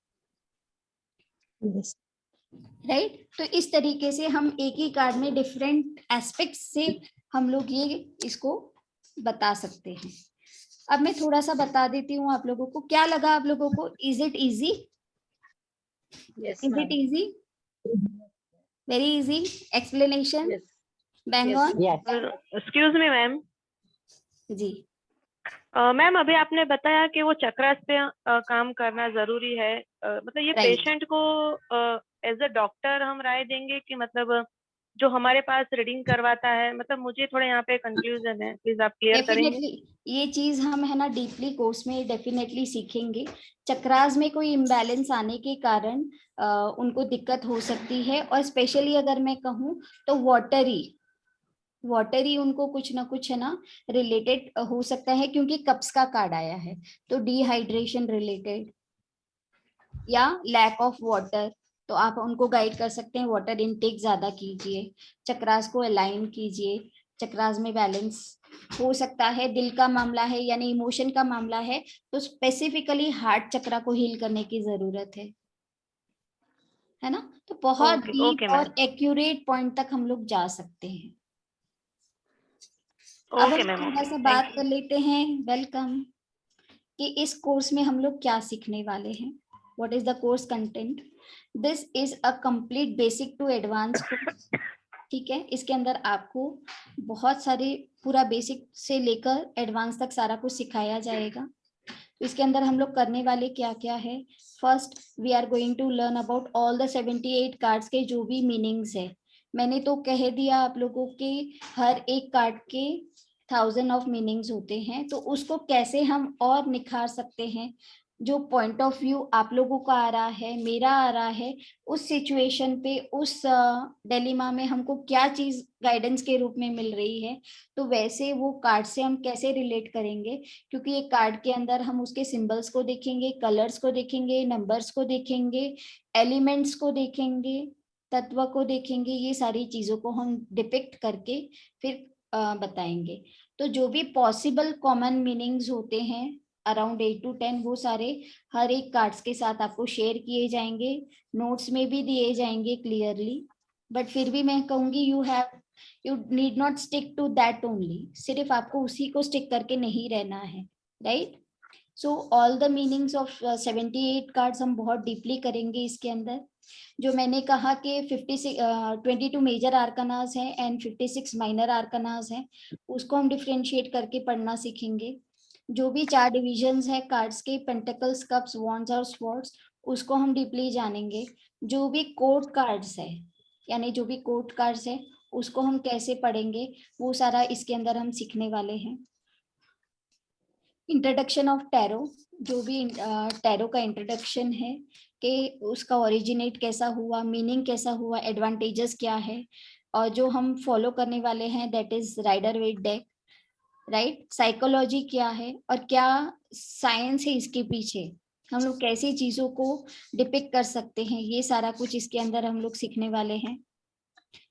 S1: राइट। तो इस तरीके से हम एक ही कार्ड में डिफरेंट एस्पेक्ट से हम लोग ये इसको बता सकते हैं। अब मैं थोड़ा सा बता देती हूँ आप लोगों को, क्या लगा आप लोगों को, is it easy,
S2: Yes,
S1: is
S2: ma'am.
S1: It easy, very easy explanation,
S2: Yes.
S1: Bang
S2: Yes,
S1: on.
S5: Yes
S8: excuse me ma'am,
S1: जी
S8: मैम अभी आपने बताया कि वो चक्रास पे काम करना जरूरी है, मतलब ये
S1: Right.
S8: पेशेंट को एज अ डॉक्टर हम राय देंगे कि मतलब जो हमारे पास रीडिंग करवाता है, मतलब मुझे थोड़ा यहाँ पे कंफ्यूजन है, प्लीज आप क्लियर करेंगे।
S1: डेफिनेटली ये चीज हम है ना डीपली कोर्स में डेफिनेटली सीखेंगे। चक्रास में कोई इम्बैलेंस आने के कारण उनको दिक्कत हो सकती है, और स्पेशली अगर मैं कहूँ तो वाटरी उनको कुछ ना कुछ है ना रिलेटेड हो सकता है, क्योंकि कप्स का कार्ड आया है, तो डिहाइड्रेशन रिलेटेड या लैक ऑफ वाटर, तो आप उनको गाइड कर सकते हैं, वाटर इनटेक ज्यादा कीजिए, चक्रास को अलाइन कीजिए, चक्रास में बैलेंस हो सकता है। दिल का मामला है यानी इमोशन का मामला है तो स्पेसिफिकली हार्ट चक्रा को हील करने की जरूरत है ना। तो बहुत
S8: Okay,
S1: डीप
S8: okay,
S1: और
S8: ma'am.
S1: एक्यूरेट पॉइंट तक हम लोग जा सकते हैं। अब
S8: ओके
S1: हम
S8: मैम,
S1: थोड़ा
S8: ओके,
S1: सा
S8: थैंक
S1: बात
S8: यू।
S1: कर लेते हैं, वेलकम, कि इस कोर्स में हम लोग क्या सीखने वाले हैं। What is the course content? This is a complete basic to advance course, ठीक है। इसके अंदर आपको बहुत सारे पूरा बेसिक से लेकर एडवांस तक सारा कुछ सिखाया जाएगा। तो इसके अंदर हम लोग करने वाले क्या क्या है, first we are going to learn about all the 78 cards के जो भी मीनिंग्स है। मैंने तो कह दिया आप लोगों के हर एक कार्ड के 1000 ऑफ मीनिंग्स होते हैं, तो उसको कैसे हम और निखार सकते हैं, जो पॉइंट ऑफ व्यू आप लोगों का आ रहा है, मेरा आ रहा है, उस सिचुएशन पे, उस डिलेमा में हमको क्या चीज गाइडेंस के रूप में मिल रही है, तो वैसे वो कार्ड से हम कैसे रिलेट करेंगे। क्योंकि एक कार्ड के अंदर हम उसके सिंबल्स को देखेंगे, कलर्स को देखेंगे, नंबर्स को देखेंगे, एलिमेंट्स को देखेंगे, तत्व को देखेंगे, ये सारी चीजों को हम डिपिक्ट करके फिर बताएंगे। तो जो भी पॉसिबल कॉमन मीनिंग्स होते हैं अराउंड 8 to 10, वो सारे हर एक कार्ड्स के साथ आपको शेयर किए जाएंगे, नोट्स में भी दिए जाएंगे क्लियरली। बट फिर भी मैं कहूंगी you need not stick to that only, सिर्फ आपको उसी को स्टिक करके नहीं रहना है, right. So all the meanings of 78 cards हम बहुत डीपली करेंगे इसके अंदर। जो मैंने कहा कि 22 मेजर आर्कनास है एंड 56 माइनर आर्कनास है, उसको हम डिफ्रेंशिएट करके पढ़ना सीखेंगे। जो भी 4 डिविजन्स है कार्ड्स के, पेंटिकल्स, कप्स, वॉन्ड्स और स्वॉर्ड्स, उसको हम डीपली जानेंगे। जो भी कोर्ट कार्ड्स है यानी जो भी कोर्ट कार्ड्स है उसको हम कैसे पढ़ेंगे, वो सारा इसके अंदर हम सीखने वाले हैं। इंट्रोडक्शन ऑफ टैरो, जो भी टैरो का इंट्रोडक्शन है कि उसका ओरिजिनेट कैसा हुआ, मीनिंग कैसा हुआ, एडवांटेजेस क्या है, और जो हम फॉलो करने वाले हैं that is Rider Waite deck, right. Psychology क्या है और क्या साइंस है इसके पीछे, हम लोग कैसी चीजों को डिपिक्ट कर सकते हैं, ये सारा कुछ इसके अंदर हम लोग सीखने वाले हैं।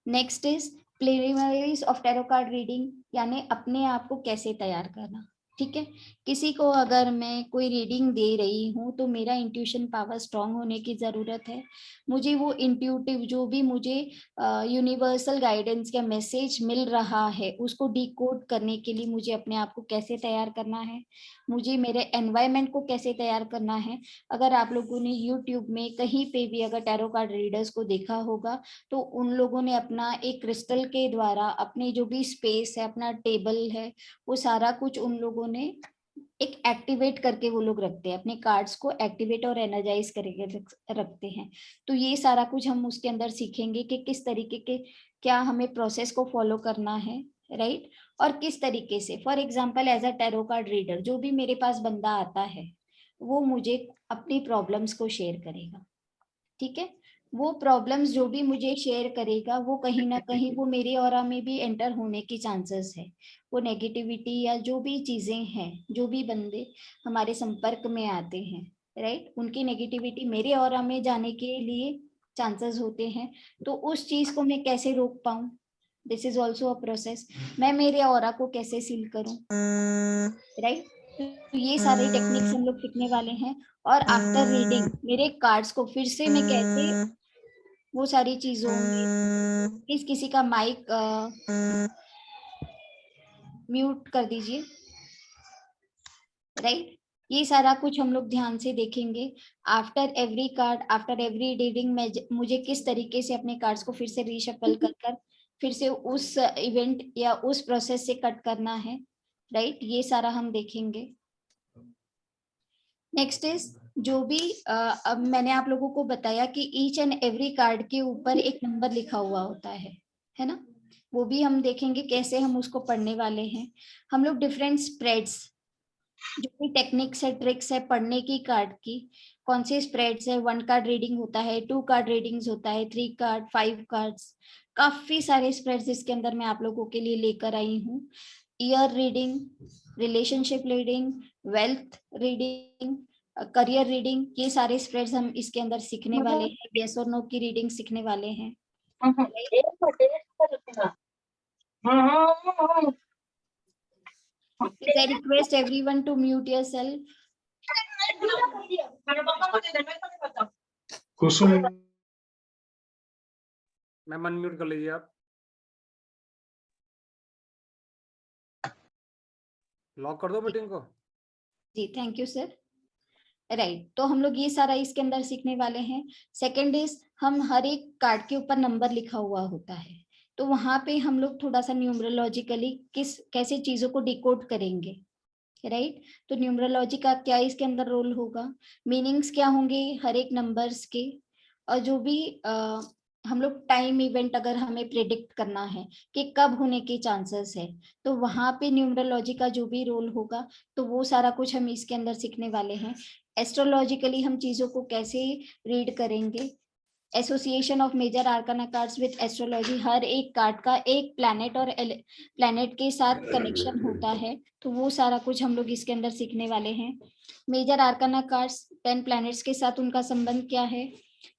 S1: Next is preliminaries of tarot card reading, यानी अपने आप को कैसे तैयार करना, ठीक है। किसी को अगर मैं कोई रीडिंग दे रही हूँ तो मेरा इंट्यूशन पावर स्ट्रांग होने की जरूरत है। मुझे वो इंट्यूटिव जो भी मुझे यूनिवर्सल गाइडेंस का मैसेज मिल रहा है उसको डिकोड करने के लिए मुझे अपने आप को कैसे तैयार करना है, मुझे मेरे एनवायरनमेंट को कैसे तैयार करना है। अगर आप लोगों ने यूट्यूब में कहीं पे भी अगर टैरो कार्ड रीडर्स को देखा होगा तो उन लोगों ने अपना एक क्रिस्टल के द्वारा अपने जो भी स्पेस है, अपना टेबल है, वो सारा कुछ उन लोगों ने एक एक्टिवेट करके वो लोग रखते हैं, अपने कार्ड्स को एक्टिवेट और एनर्जाइज करके रखते हैं। तो ये सारा कुछ हम उसके अंदर सीखेंगे कि किस तरीके के क्या हमें प्रोसेस को फॉलो करना है, राइट। और किस तरीके से, for example as a tarot card reader, जो भी मेरे पास बंदा आता है वो मुझे अपनी प्रॉब्लम्स को शेयर करेगा, ठीक है। वो प्रॉब्लम्स जो भी मुझे शेयर करेगा वो कहीं ना कहीं वो मेरे ऑरा में भी एंटर होने की चांसेस है। वो नेगेटिविटी या जो भी चीजें हैं, जो भी बंदे हमारे संपर्क में आते हैं, राइट, उनकी नेगेटिविटी मेरे ऑरा में जाने के लिए चांसेस होते हैं। तो उस चीज को मैं कैसे रोक पाऊं, this is also a process. मैं मेरे ऑरा को कैसे सील करूं, राइट। तो ये सारे टेक्निक्स हम लोग सीखने वाले हैं। और आफ्टर रीडिंग मेरे कार्ड्स को फिर से मैं कैसे वो सारी चीजों में, किसी का माइक म्यूट कर दीजिए, राइट। ये सारा कुछ हम लोग ध्यान से देखेंगे। After every card, after every reading में मुझे किस तरीके से अपने कार्ड्स को फिर से रीशफल कर फिर से उस इवेंट या उस प्रोसेस से कट करना है, राइट। ये सारा हम देखेंगे। नेक्स्ट इज जो भी अब मैंने आप लोगों को बताया कि ईच एंड एवरी कार्ड के ऊपर एक नंबर लिखा हुआ होता है ना। वो भी हम देखेंगे कैसे हम उसको पढ़ने वाले हैं। हम लोग डिफरेंट स्प्रेड्स, जो भी टेक्निक्स है, ट्रिक्स है पढ़ने की कार्ड की, कौन से स्प्रेड्स है, 1 कार्ड रीडिंग होता है, 2 कार्ड रीडिंग्स होता है, 3 कार्ड, 5 कार्ड्स, काफी सारे स्प्रेड्स इसके अंदर मैं आप लोगों के लिए लेकर आई हूँ। Year reading, relationship reading, wealth reading, career reading, ये सारे स्प्रेड्स हम इसके अंदर सीखने वाले हैं। यस और नो की रीडिंग सीखने वाले हैं। Please, I request everyone to mute yourself.
S3: Kusum
S9: ma'am unmute कर लीजिए आप। लॉक कर दो मीटिंग को।
S1: जी थैंक यू सर। राइट, तो हम लोग ये सारा इसके अंदर सीखने वाले हैं। सेकेंड इज हम हर एक कार्ड के ऊपर नंबर लिखा हुआ होता है, तो वहां पे हम लोग थोड़ा सा न्यूमरोलॉजिकली कैसे चीजों को डिकोड करेंगे, राइट। तो न्यूमरोलॉजी का क्या इसके अंदर रोल होगा, मीनिंग्स क्या होंगे हर एक नंबर्स के, और जो भी हम लोग टाइम इवेंट अगर हमें प्रेडिक्ट करना है कि कब होने के चांसेस है, तो वहां पे न्यूमरोलॉजी का जो भी रोल होगा तो वो सारा कुछ हम इसके अंदर सीखने वाले हैं। एस्ट्रोलॉजिकली हम चीजों को कैसे रीड करेंगे, association of major arcana cards with astrology, हर एक कार्ड का एक प्लैनेट और प्लैनेट के साथ कनेक्शन होता है, तो वो सारा कुछ हम लोग इसके अंदर सीखने वाले हैं। मेजर आर्काना कार्ड्स 10 प्लैनेट्स के साथ उनका संबंध क्या है,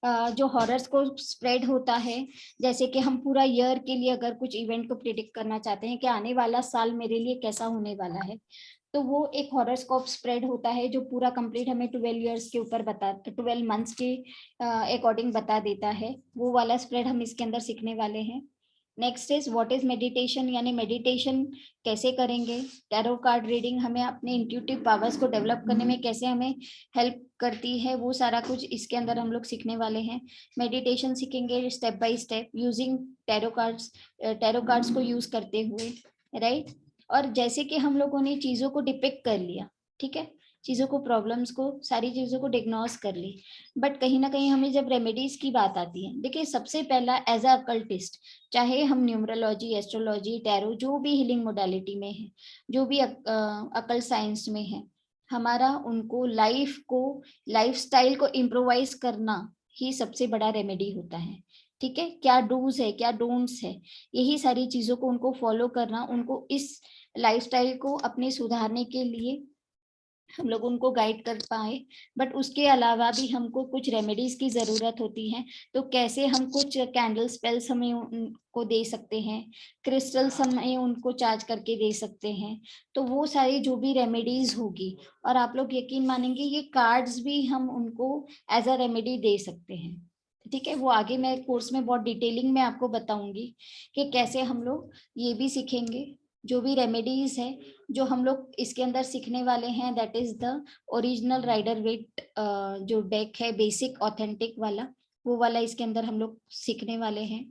S1: जो हॉरर्स को स्प्रेड होता है, जैसे कि हम पूरा ईयर के लिए अगर कुछ इवेंट को प्रिडिक्ट करना चाहते हैं कि आने वाला साल मेरे लिए कैसा होने वाला है, तो वो एक हॉरोस्कोप स्प्रेड होता है जो पूरा कंप्लीट हमें 12 इयर्स के ऊपर 12 मंथ्स के अकॉर्डिंग बता देता है। वो वाला स्प्रेड हम इसके अंदर सीखने वाले हैं। Next is what is meditation, यानी मेडिटेशन कैसे करेंगे, टैरो कार्ड रीडिंग हमें अपने इंट्यूटिव पावर्स को डेवलप करने में कैसे हमें हेल्प करती है, वो सारा कुछ इसके अंदर हम लोग सीखने वाले हैं। मेडिटेशन सीखेंगे step by step using tarot cards को यूज करते हुए, राइट। और जैसे कि हम लोगों ने चीजों को डिपिक्ट कर लिया, ठीक है, चीजों को, प्रॉब्लम्स को, सारी चीजों को डिग्नोज कर ली, बट कहीं ना कहीं हमें जब रेमेडीज की बात आती है, देखिए सबसे पहला एज अ अकल्टिस्ट, चाहे हम न्यूमरोलॉजी, एस्ट्रोलॉजी, टैरो, जो भी हीलिंग मोडालिटी में है, जो भी अकल्ट साइंस में है, हमारा उनको लाइफस्टाइल को इम्प्रोवाइज करना ही सबसे बड़ा रेमेडी होता है, ठीक है। क्या डूज है, क्या डोंट्स है, यही सारी चीजों को उनको फॉलो करना, उनको इस लाइफस्टाइल को अपने सुधारने के लिए हम लोग उनको गाइड कर पाए। बट उसके अलावा भी हमको कुछ रेमेडीज की जरूरत होती है, तो कैसे हम कुछ कैंडल स्पेल्स हमें उनको दे सकते हैं, क्रिस्टल्स हमें उनको चार्ज करके दे सकते हैं, तो वो सारी जो भी रेमेडीज होगी, और आप लोग यकीन मानेंगे ये कार्ड्स भी हम उनको एज अ रेमेडी दे सकते हैं, ठीक है। वो आगे मैं कोर्स में बहुत डिटेलिंग में आपको बताऊंगी कि कैसे हम लोग ये भी सीखेंगे। जो भी रेमेडीज है जो हम लोग इसके अंदर सीखने वाले हैं, that is the original Rider Waite, जो डेक है बेसिक ऑथेंटिक वाला, वो वाला इसके अंदर हम लोग सीखने वाले हैं,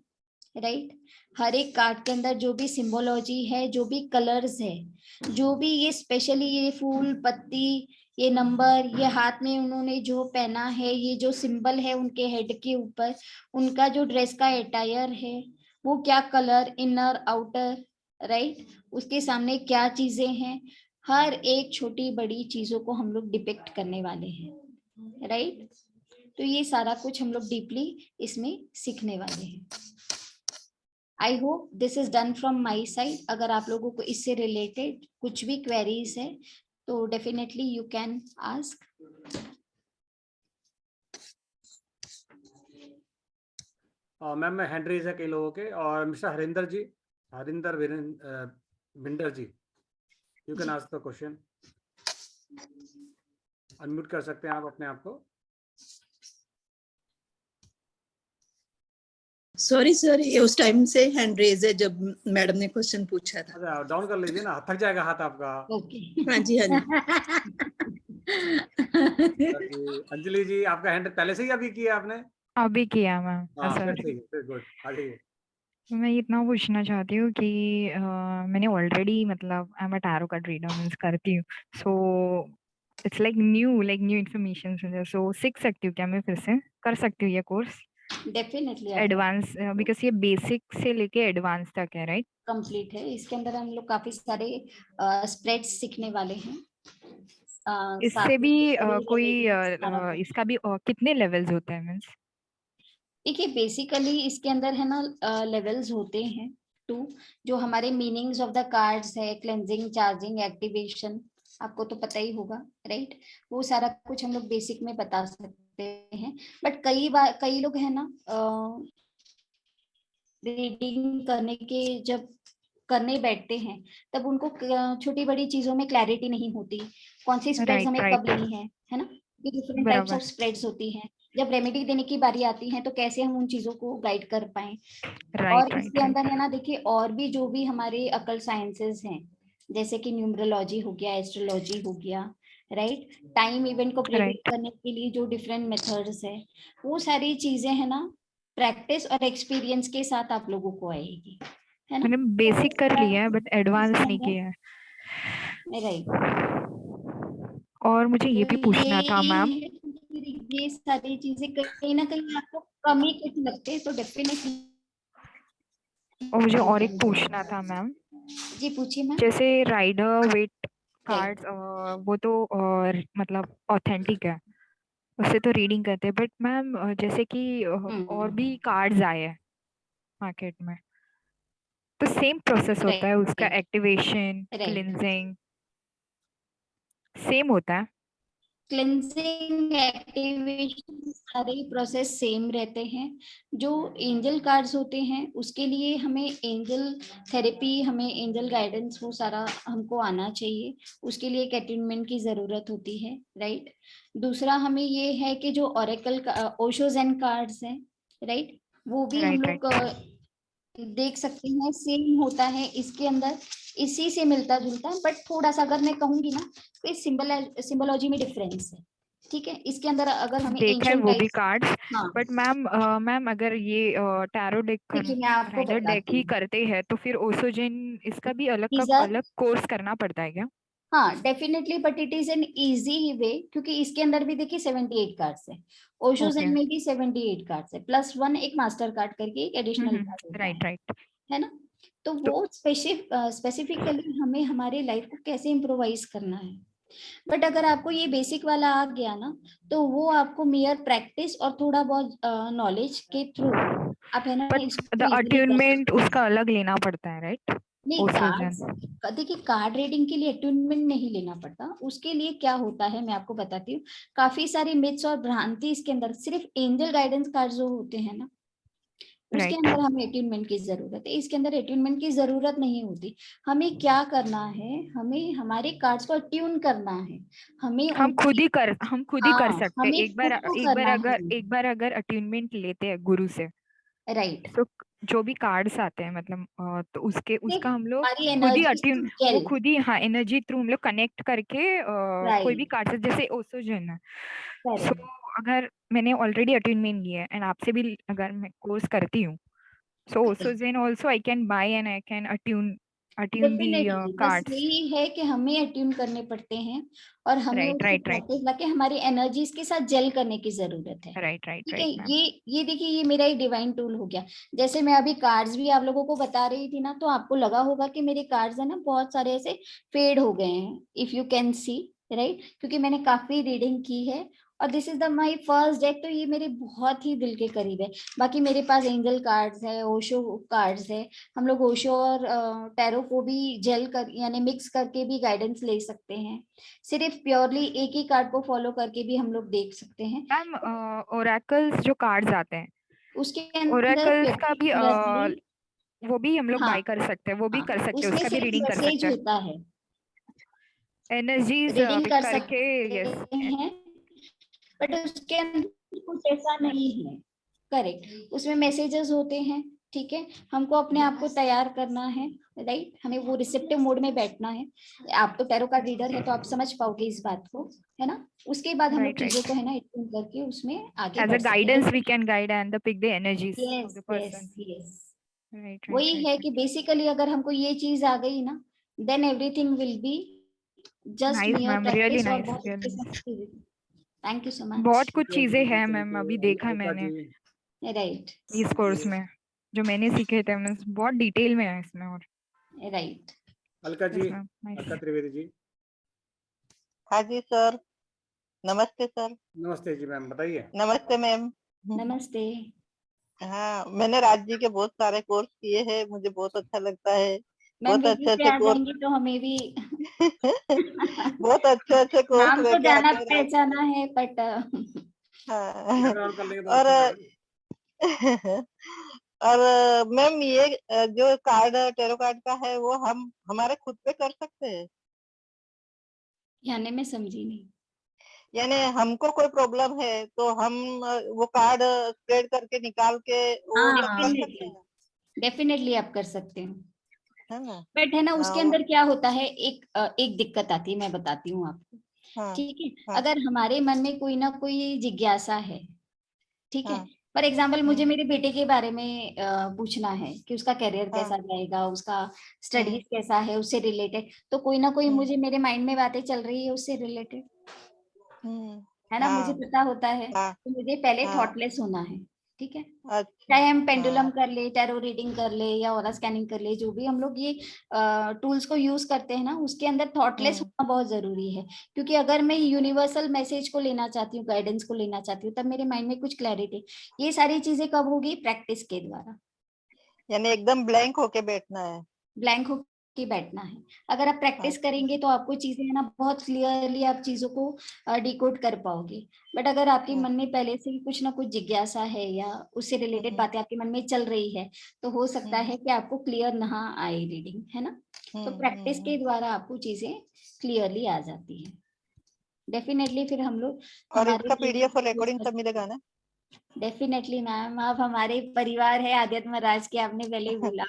S1: राइट। हर एक कार्ड के अंदर जो भी सिंबोलॉजी है, जो भी कलर्स है, जो भी ये स्पेशली ये फूल पत्ती, ये नंबर, ये हाथ में उन्होंने जो पहना है, ये जो सिंबल है उनके हेड के ऊपर, उनका जो ड्रेस का अटायर है, वो क्या कलर, इनर आउटर, राइट, उसके सामने क्या चीजें हैं, हर एक छोटी बड़ी चीजों को हम लोग डिपिक्ट करने वाले हैं, राइट। तो ये सारा कुछ हम लोग डीपली इसमें सीखने वाले हैं। I hope this is done from my side. अगर आप लोगों को इससे रिलेटेड कुछ भी क्वेरीज है तो definitely you can ask.
S9: Ma'am मैं हैंड रेज है कई लोगों के, और mister Harinder Bhinder ji, you can ask the question. Unmute कर सकते हैं आप अपने आप को।
S2: सॉरी सर, ये उस टाइम से हैंड रेज है जब मैडम ने क्वेश्चन पूछा था।
S9: अच्छा डाउन कर लीजिए ना, थक जाएगा हाथ आपका।
S1: ओके।
S2: हाँ जी हाँ
S9: जी, अंजलि जी आपका हैंड पहले से ही अभी किया आपने?
S4: अभी किया मैम।
S9: हाँ
S4: सर
S9: फिर सही, फिर गुड, आगे।
S4: मैं इतना पूछना चाहती हूँ कि मैंने ऑलरेडी मतलब I am a tarot card reader means करती हूँ, so it's like new information मुझे, सो सीख सकती हूँ क्या मैं, फिर से कर सकती हूँ ये कोर्स
S1: डेफिनेटली
S4: एडवांस, बिकॉज ये बेसिक से लेके एडवांस तक है, राइट?
S1: कंप्लीट है। इसके अंदर हम लोग काफी सारे स्प्रेड्स सीखने वाले हैं।
S4: इससे भी कोई
S1: देखिए
S4: इसका भी कितने लेवल्स होते हैं मींस?
S1: बेसिकली इसके अंदर है ना लेवल्स होते हैं 2, जो हमारे मीनिंग्स ऑफ द कार्ड्स है, क्लेंजिंग, चार्जिंग, एक्टिवेशन, आपको तो पता ही होगा, राइट। वो सारा कुछ हम लोग बेसिक में बता सकते हैं। बट कई लोग है ना रीडिंग करने के जब करने बैठते हैं तब उनको छोटी बड़ी चीजों में क्लैरिटी नहीं होती, कौन सी स्प्रेड्स हमें कब लेनी है ना। डिफरेंट टाइप्स ऑफ स्प्रेड्स होती हैं। जब रेमेडी देने की बारी आती है तो कैसे हम उन चीजों को गाइड कर पाए। और इसके अंदर है ना देखिए, और भी जो भी हमारे अकल साइंसेस हैं, जैसे कि न्यूमरोलॉजी हो गया, एस्ट्रोलॉजी हो गया, राइट, टाइम इवेंट को प्रेडिक्ट करने के लिए जो डिफरेंट मेथड्स है, वो सारी चीजें है ना प्रैक्टिस और एक्सपीरियंस के साथ आप लोगों को आएगी, है ना।
S4: मैंने बेसिक कर लिया है बट एडवांस नहीं किया है,
S1: राइट।
S4: और मुझे ये भी पूछना था मैम,
S1: ये सारी चीजें कहीं ना कहीं आपको कमी कुछ लगते हैं तो डेफिनेटली।
S4: और मुझे और एक पूछना था मैम,
S1: जी पूछिए मैम।
S4: जैसे राइडर वेट कार्ड्स वो तो मतलब ऑथेंटिक है, उससे तो रीडिंग करते हैं, बट मैम जैसे कि और भी कार्ड्स आए हैं मार्केट में, तो सेम प्रोसेस होता है उसका, एक्टिवेशन, क्लींजिंग सेम होता है?
S1: क्लेंजिंग, एक्टिवेशन सारे प्रोसेस सेम रहते हैं। जो एंजल कार्ड्स होते हैं उसके लिए हमें एंजल थेरेपी, हमें एंजल गाइडेंस, वो सारा हमको आना चाहिए। उसके लिए एक अटेन्मेंट की जरूरत होती है, राइट। दूसरा हमें ये है कि जो ओरेकल ओशोज एंड कार्ड्स हैं, राइट, वो भी हम लोग देख सकते हैं, सेम होता है इसके अंदर, इसी से मिलता जुलता है। बट थोड़ा सा अगर मैं कहूंगी ना तो इस सिंबोलॉजी में डिफरेंस है, ठीक है। इसके अंदर अगर हमें
S4: देखा है वो भी कार्ड्स,
S1: हाँ,
S4: बट मैम अगर ये टैरो डेक
S1: देखिए मैं आपको
S4: राइडर डेक
S1: बताती
S4: ही
S1: हूँ।
S4: करते हैं तो फिर ओसोजन इसका भी अलग कोर्स करना पड़ता है क्या?
S1: हाँ definitely, but it is an easy way, क्योंकि इसके अंदर भी देखिए 78 कार्ड्स है, ओशोजन में भी 78 कार्ड्स है, +1 एक मास्टर कार्ड करके एक एडिशनल कार्ड होता
S4: राइट
S1: है ना। तो वो स्पेसिफिकली हमें हमारे लाइफ को कैसे इम्प्रोवाइज करना है। बट अगर आपको ये बेसिक वाला आ गया ना तो वो आपको मेयर प्रैक्टिस और थोड़ा बहुत नॉलेज के थ्रू आप है ना इसको
S4: द अट्यूनमेंट उसका अलग लेना पड़ता है, राइट?
S1: नहीं, कार्ड देखिए, कार्ड रीडिंग के लिए अट्यूनमेंट नहीं लेना पड़ता। उसके लिए क्या होता है मैं आपको बताती हूँ। काफी सारी मिथ्स और भ्रांति इसके अंदर, सिर्फ एंजल गाइडेंस कार्ड जो होते हैं ना उसके अंदर हमें अट्यूनमेंट की जरूरत है। इसके अंदर अट्यूनमेंट की जरूरत नहीं होती। हमें क्या करना है, हमें हमारे कार्ड्स को अट्यून करना है। हम खुद ही कर सकते हैं।
S4: एक बार अगर अट्यूनमेंट लेते हैं गुरु से,
S1: राइट,
S4: तो जो भी कार्ड्स आते हैं मतलब तो उसका हम लोग खुद ही हाँ एनर्जी थ्रू हम लोग कनेक्ट करके कोई भी कार्ड से, जैसे ओसोजन है, सो अगर मैंने ऑलरेडी अट्यूनमेंट लिया है एंड आपसे भी अगर मैं कोर्स करती हूँ So Zen also I can buy and I can attune the
S1: definitely बस
S4: cards.
S1: यही है कि हमें अट्यून करने पड़ते हैं और हमें
S4: Right,
S1: उसको
S4: right, right.
S1: प्रैक्टिस लाके हमारी एनर्जीज के साथ जेल करने की जरूरत है।
S4: Right, right,
S1: ठीक है,
S4: right, ma'am.
S1: ये देखिए, ये मेरा एक डिवाइन टूल हो गया। जैसे मैं अभी कार्ड्स भी आप लोगों को बता रही थी ना, तो आपको लगा होगा कि मेरे कार्ड्स है ना बहुत सारे ऐसे फेड हो गए हैं, if you can see, right, क्योंकि मैंने काफी रीडिंग की है और this is the my first deck, तो ये मेरे बहुत ही दिल के करीब है। बाकी मेरे पास एंजल कार्ड्स है, ओशो कार्ड्स है, हम लोग ओशो और टैरो को भी जेल कर यानी मिक्स करके भी गाइडेंस ले सकते हैं। सिर्फ प्योरली एक ही कार्ड को फॉलो करके भी हम लोग देख सकते हैं।
S4: मैम ओरेकल्स जो कार्ड्स आते हैं,
S1: उसके अंदर
S4: ओरेकल्स का भी
S1: particularly,
S4: वो भी हम लोग
S1: हाँ,
S4: बाय कर सकते हैं, वो भी
S1: हाँ,
S4: कर सकते हैं,
S1: उसमें
S4: उसका भी
S1: सिर्फ
S4: रीडिंग कर
S1: मैसेज
S4: सकते हैं,
S1: होता है,
S4: एनर्जीज
S1: रीडिंग कर
S4: करके।
S1: सकते
S4: यस,
S1: हैं, बट उसके अंदर कुछ ऐसा नहीं है। करेक्ट, उसमें मैसेजेस होते हैं। ठीक है, हमको अपने आप को तैयार करना है, राइट, हमें वो रिसेप्टिव मोड में बैठना है। आप तो टैरो कार्ड रीडर है तो आप समझ पाओगे इस बात को, है ना। उसके बाद हम लोग
S4: राइट,
S1: चीजों
S4: राइट।
S1: को है ना इट्यून करके उसमें आगे
S4: एज अ
S1: बढ़ सकते हैं।
S4: Guidance we can guide and pick the energies of
S1: yes
S4: the
S1: yes
S4: person.
S1: Yes,
S4: right,
S1: वही
S4: राइट,
S1: है
S4: राइट।
S1: कि बेसिकली अगर हमको ये चीज आ गई ना, then everything will be just
S4: nice
S1: mere
S4: ma'am, really
S1: practice और
S4: नाइस,
S1: बहुत अच्छे
S4: really
S1: say
S4: nice.
S1: Thank you सो
S4: बहुत
S1: मच।
S4: कुछ
S9: Thank
S4: चीजें
S9: you,
S4: हैं
S9: thank
S4: मैम,
S9: you,
S4: अभी देखा
S9: अलका
S4: मैंने
S9: जी।
S1: राइट
S4: इस कोर्स में, जो मैंने सीखे थे मैंने बहुत डिटेल में है इसमें। और
S1: right,
S9: Alka ji,
S4: yes ma'am, nice.
S9: Alka Trivedi ji,
S10: हाँ जी सर, नमस्ते सर।
S9: नमस्ते जी मैम, बताइए।
S10: नमस्ते मैम।
S1: नमस्ते।
S10: हाँ, मैंने राज जी के बहुत सारे कोर्स किए हैं, मुझे बहुत अच्छा लगता है।
S1: मैम
S10: बहुत
S1: बीच
S10: अच्छे
S1: से
S10: अच्छे
S1: आ
S10: कोर्स
S1: जाएंगी तो हमें भी
S10: बहुत अच्छे अच्छे कोर्स
S1: नाम तो
S10: लेके
S1: जाना
S10: आते हैं राज।
S1: पहचाना है, बट
S10: हाँ
S9: कैमरा ऑन कर लेंगे तो
S10: और
S9: अच्छा लगेगा।
S10: और मैम ये जो कार्ड टेरो कार्ड का है वो हम हमारे खुद पे कर सकते हैं,
S1: यानी मैं समझी नहीं।
S10: यानी हमको कोई प्रॉब्लम है तो हम वो कार्ड स्प्रेड करके निकाल के वो
S6: हाँ,
S10: सब कर सकते हैं,
S1: डेफिनेटली आप कर सकते हो,
S10: है ना।
S1: बट है ना
S10: हाँ
S1: उसके अंदर क्या होता है, एक दिक्कत आती है, मैं बताती हूँ आपको।
S10: हाँ
S1: ठीक है,
S10: हाँ
S1: अगर हमारे मन में कोई ना कोई जिज्ञासा है, ठीक है,
S10: हाँ
S1: फॉर एग्जाम्पल मुझे
S10: हम्म,
S1: मेरे बेटे के बारे में पूछना है कि उसका करियर
S10: हाँ
S1: कैसा जाएगा, उसका
S10: हम्म,
S1: स्टडीज कैसा है, उससे रिलेटेड, तो कोई ना कोई
S10: हम्म,
S1: मुझे मेरे माइंड में बातें चल रही है उससे रिलेटेड,
S10: हम्म,
S1: है ना, मुझे
S10: हाँ
S1: पता होता है,
S10: हाँ
S1: तो मुझे पहले
S10: हाँ
S1: थॉटलेस होना है। ठीक है,
S10: अच्छा
S1: चाहे हम पेंडुलम
S10: हाँ
S1: कर ले, टैरो रीडिंग कर ले या ऑरा स्कैनिंग कर ले, जो भी हम लोग ये टूल्स को यूज करते हैं ना, उसके अंदर थॉटलेस
S10: हम्म,
S1: होना बहुत जरूरी है। क्योंकि अगर मैं यूनिवर्सल मैसेज को लेना चाहती हूँ, गाइडेंस को लेना चाहती हूँ, तब मेरे माइंड में कुछ क्लैरिटी, ये सारी चीजें कब होगी, प्रैक्टिस के द्वारा।
S10: यानी एकदम ब्लैंक होके बैठना है।
S1: ब्लैंक होके बैठना है। अगर आप प्रैक्टिस
S10: अच्छा
S1: करेंगे तो आपको चीजें है ना बहुत क्लियरली आप चीजों को डिकोड कर पाओगे। बट अगर आपके मन में पहले से ही कुछ ना कुछ जिज्ञासा है या उससे रिलेटेड बातें आपके मन में चल रही है, तो हो सकता है कि आपको क्लियर ना आए रीडिंग, है ना। तो प्रैक्टिस के द्वारा आपको चीजें क्लियरली आ जाती है। डेफिनेटली फिर हम लोग
S10: और
S1: हमारे
S10: इसका पीडीएफ और रिकॉर्डिंग सब मिलेगा ना?
S1: डेफिनेटली मैम, आप हमारे परिवार है आध्यात्म राज के, आपने पहले ही बोला।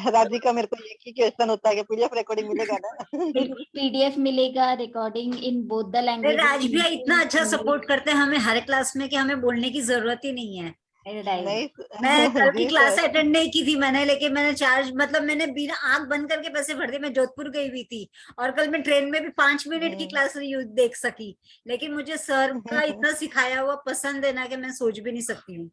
S10: राजी का मेरे को एक ही क्वेश्चन होता है कि पीडीएफ रिकॉर्डिंग मिलेगा ना?
S1: बिल्कुल पीडीएफ मिलेगा, रिकॉर्डिंग इन बोथ द
S6: अरे
S1: लैंग्वेज।
S6: राज भैया इतना अच्छा सपोर्ट करते हैं हमें हर क्लास में कि हमें बोलने की जरूरत ही नहीं है।
S10: नहीं
S6: मैं कल की
S10: जी
S6: क्लास
S10: सर,
S6: अटेंड नहीं की थी मैंने, लेकिन मैंने चार्ज मतलब मैंने बिना आंख बंद करके पैसे भर दिए। मैं जोधपुर गई हुई थी और कल मैं ट्रेन में भी 5 मिनट की क्लास देख सकी, लेकिन मुझे सर का इतना सिखाया हुआ पसंद है ना कि मैं सोच भी नहीं सकती हूँ।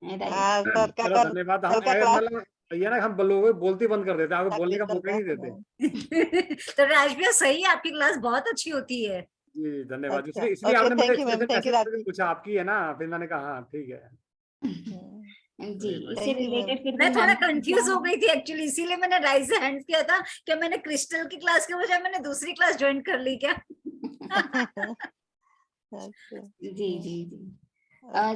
S10: हाँ सर का
S9: चलो धन्यवाद। हम
S10: कल का क्लास
S9: मतलब ये ना हम लोगों को बोलती बंद कर देते हैं, आपको बोलने का मौका ही नहीं देते।
S6: तो राज भैया सही है, आपकी क्लास बहुत अच्छी होती है।
S9: जी धन्यवाद।
S10: अच्छा,
S9: इसलिए
S10: ओके,
S9: आपने मुझे
S10: thank you ma'am,
S9: special
S10: thank you
S9: message
S10: Raj
S9: करके
S10: जी।
S9: पूछा आपकी है ना, फिर मैंने कहा हाँ ठीक है।
S1: जी, इससे
S10: थैंक यू मैम।
S1: रिलेटेड फिर
S6: मैं
S1: भी
S6: थोड़ा
S1: मैम
S6: कंफ्यूज हो गई थी एक्चुअली, इसीलिए मैंने राइज से हैंड किया था कि मैंने क्रिस्टल की क्लास के बजाय मैंने दूसरी क्लास ज्वाइन कर ली क्या।
S10: अच्छा,
S1: जी जी जी।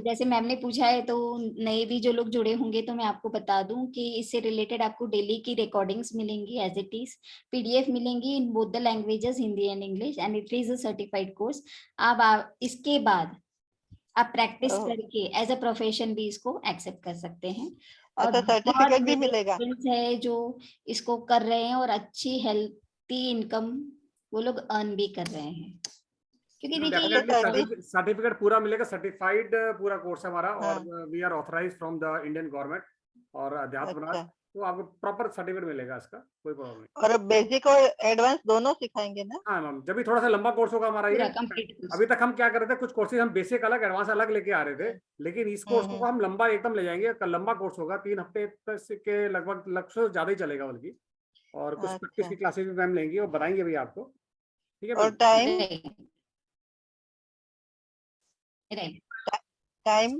S1: जैसे मैम ने पूछा है तो नए भी जो लोग जुड़े होंगे तो मैं आपको बता दूं कि इससे रिलेटेड आपको डेली की रिकॉर्डिंग्स मिलेंगी एज इट इज, पीडीएफ मिलेंगी in both the languages Hindi and English, and it is a certified course. आप इसके बाद आप प्रैक्टिस करके एज अ प्रोफेशन भी इसको एक्सेप्ट कर सकते हैं। और
S10: अच्छा,
S1: बहुत
S10: सर्टिफिकेट भी
S1: मेरे
S10: मिलेगा?
S1: फ्रेंड्स है जो इसको कर रहे हैं और अच्छी हेल्थी इनकम वो लोग अर्न भी कर रहे हैं, क्योंकि देखिए
S9: डेफिनेटली सर्टिफिकेट पूरा मिलेगा, सर्टिफाइड पूरा कोर्स है हमारा,
S10: हाँ,
S9: और we are authorised from the Indian government. और अध्यात्म राज,
S10: अच्छा,
S9: तो आपको प्रॉपर सर्टिफिकेट मिलेगा, इसका कोई प्रॉब्लम नहीं।
S10: और बेसिक और एडवांस दोनों सिखाएंगे ना?
S9: हाँ मैम, जब भी थोड़ा सा लंबा कोर्स होगा हमारा
S1: पूरा
S9: ये,
S1: कंप्लीट कोर्स।
S9: अभी तक हम क्या कर रहे थे, कुछ कोर्सेज हम बेसिक अलग एडवांस अलग लेके आ रहे थे, लेकिन इस कोर्स को हम लंबा एकदम ले जाएंगे। लंबा कोर्स होगा, 3 हफ्ते तक के लगभग लक्ष्य ज्यादा ही चलेगा बल्कि, और कुछ प्रैक्टिस की
S10: अच्छा,
S9: क्लासेस भी मैम लेंगी और बताएंगे भी आपको, ठीक है
S10: और
S9: मैम?
S10: Time
S1: right.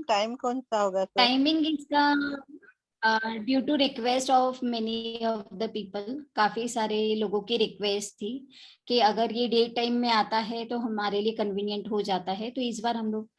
S10: टाइम कौन सा होगा सर?
S1: टाइमिंग इसका due to request of many of the people, काफी सारे लोगों की रिक्वेस्ट थी कि अगर ये डे टाइम में आता है तो हमारे लिए कन्वीनियंट हो जाता है, तो इस बार हम लोग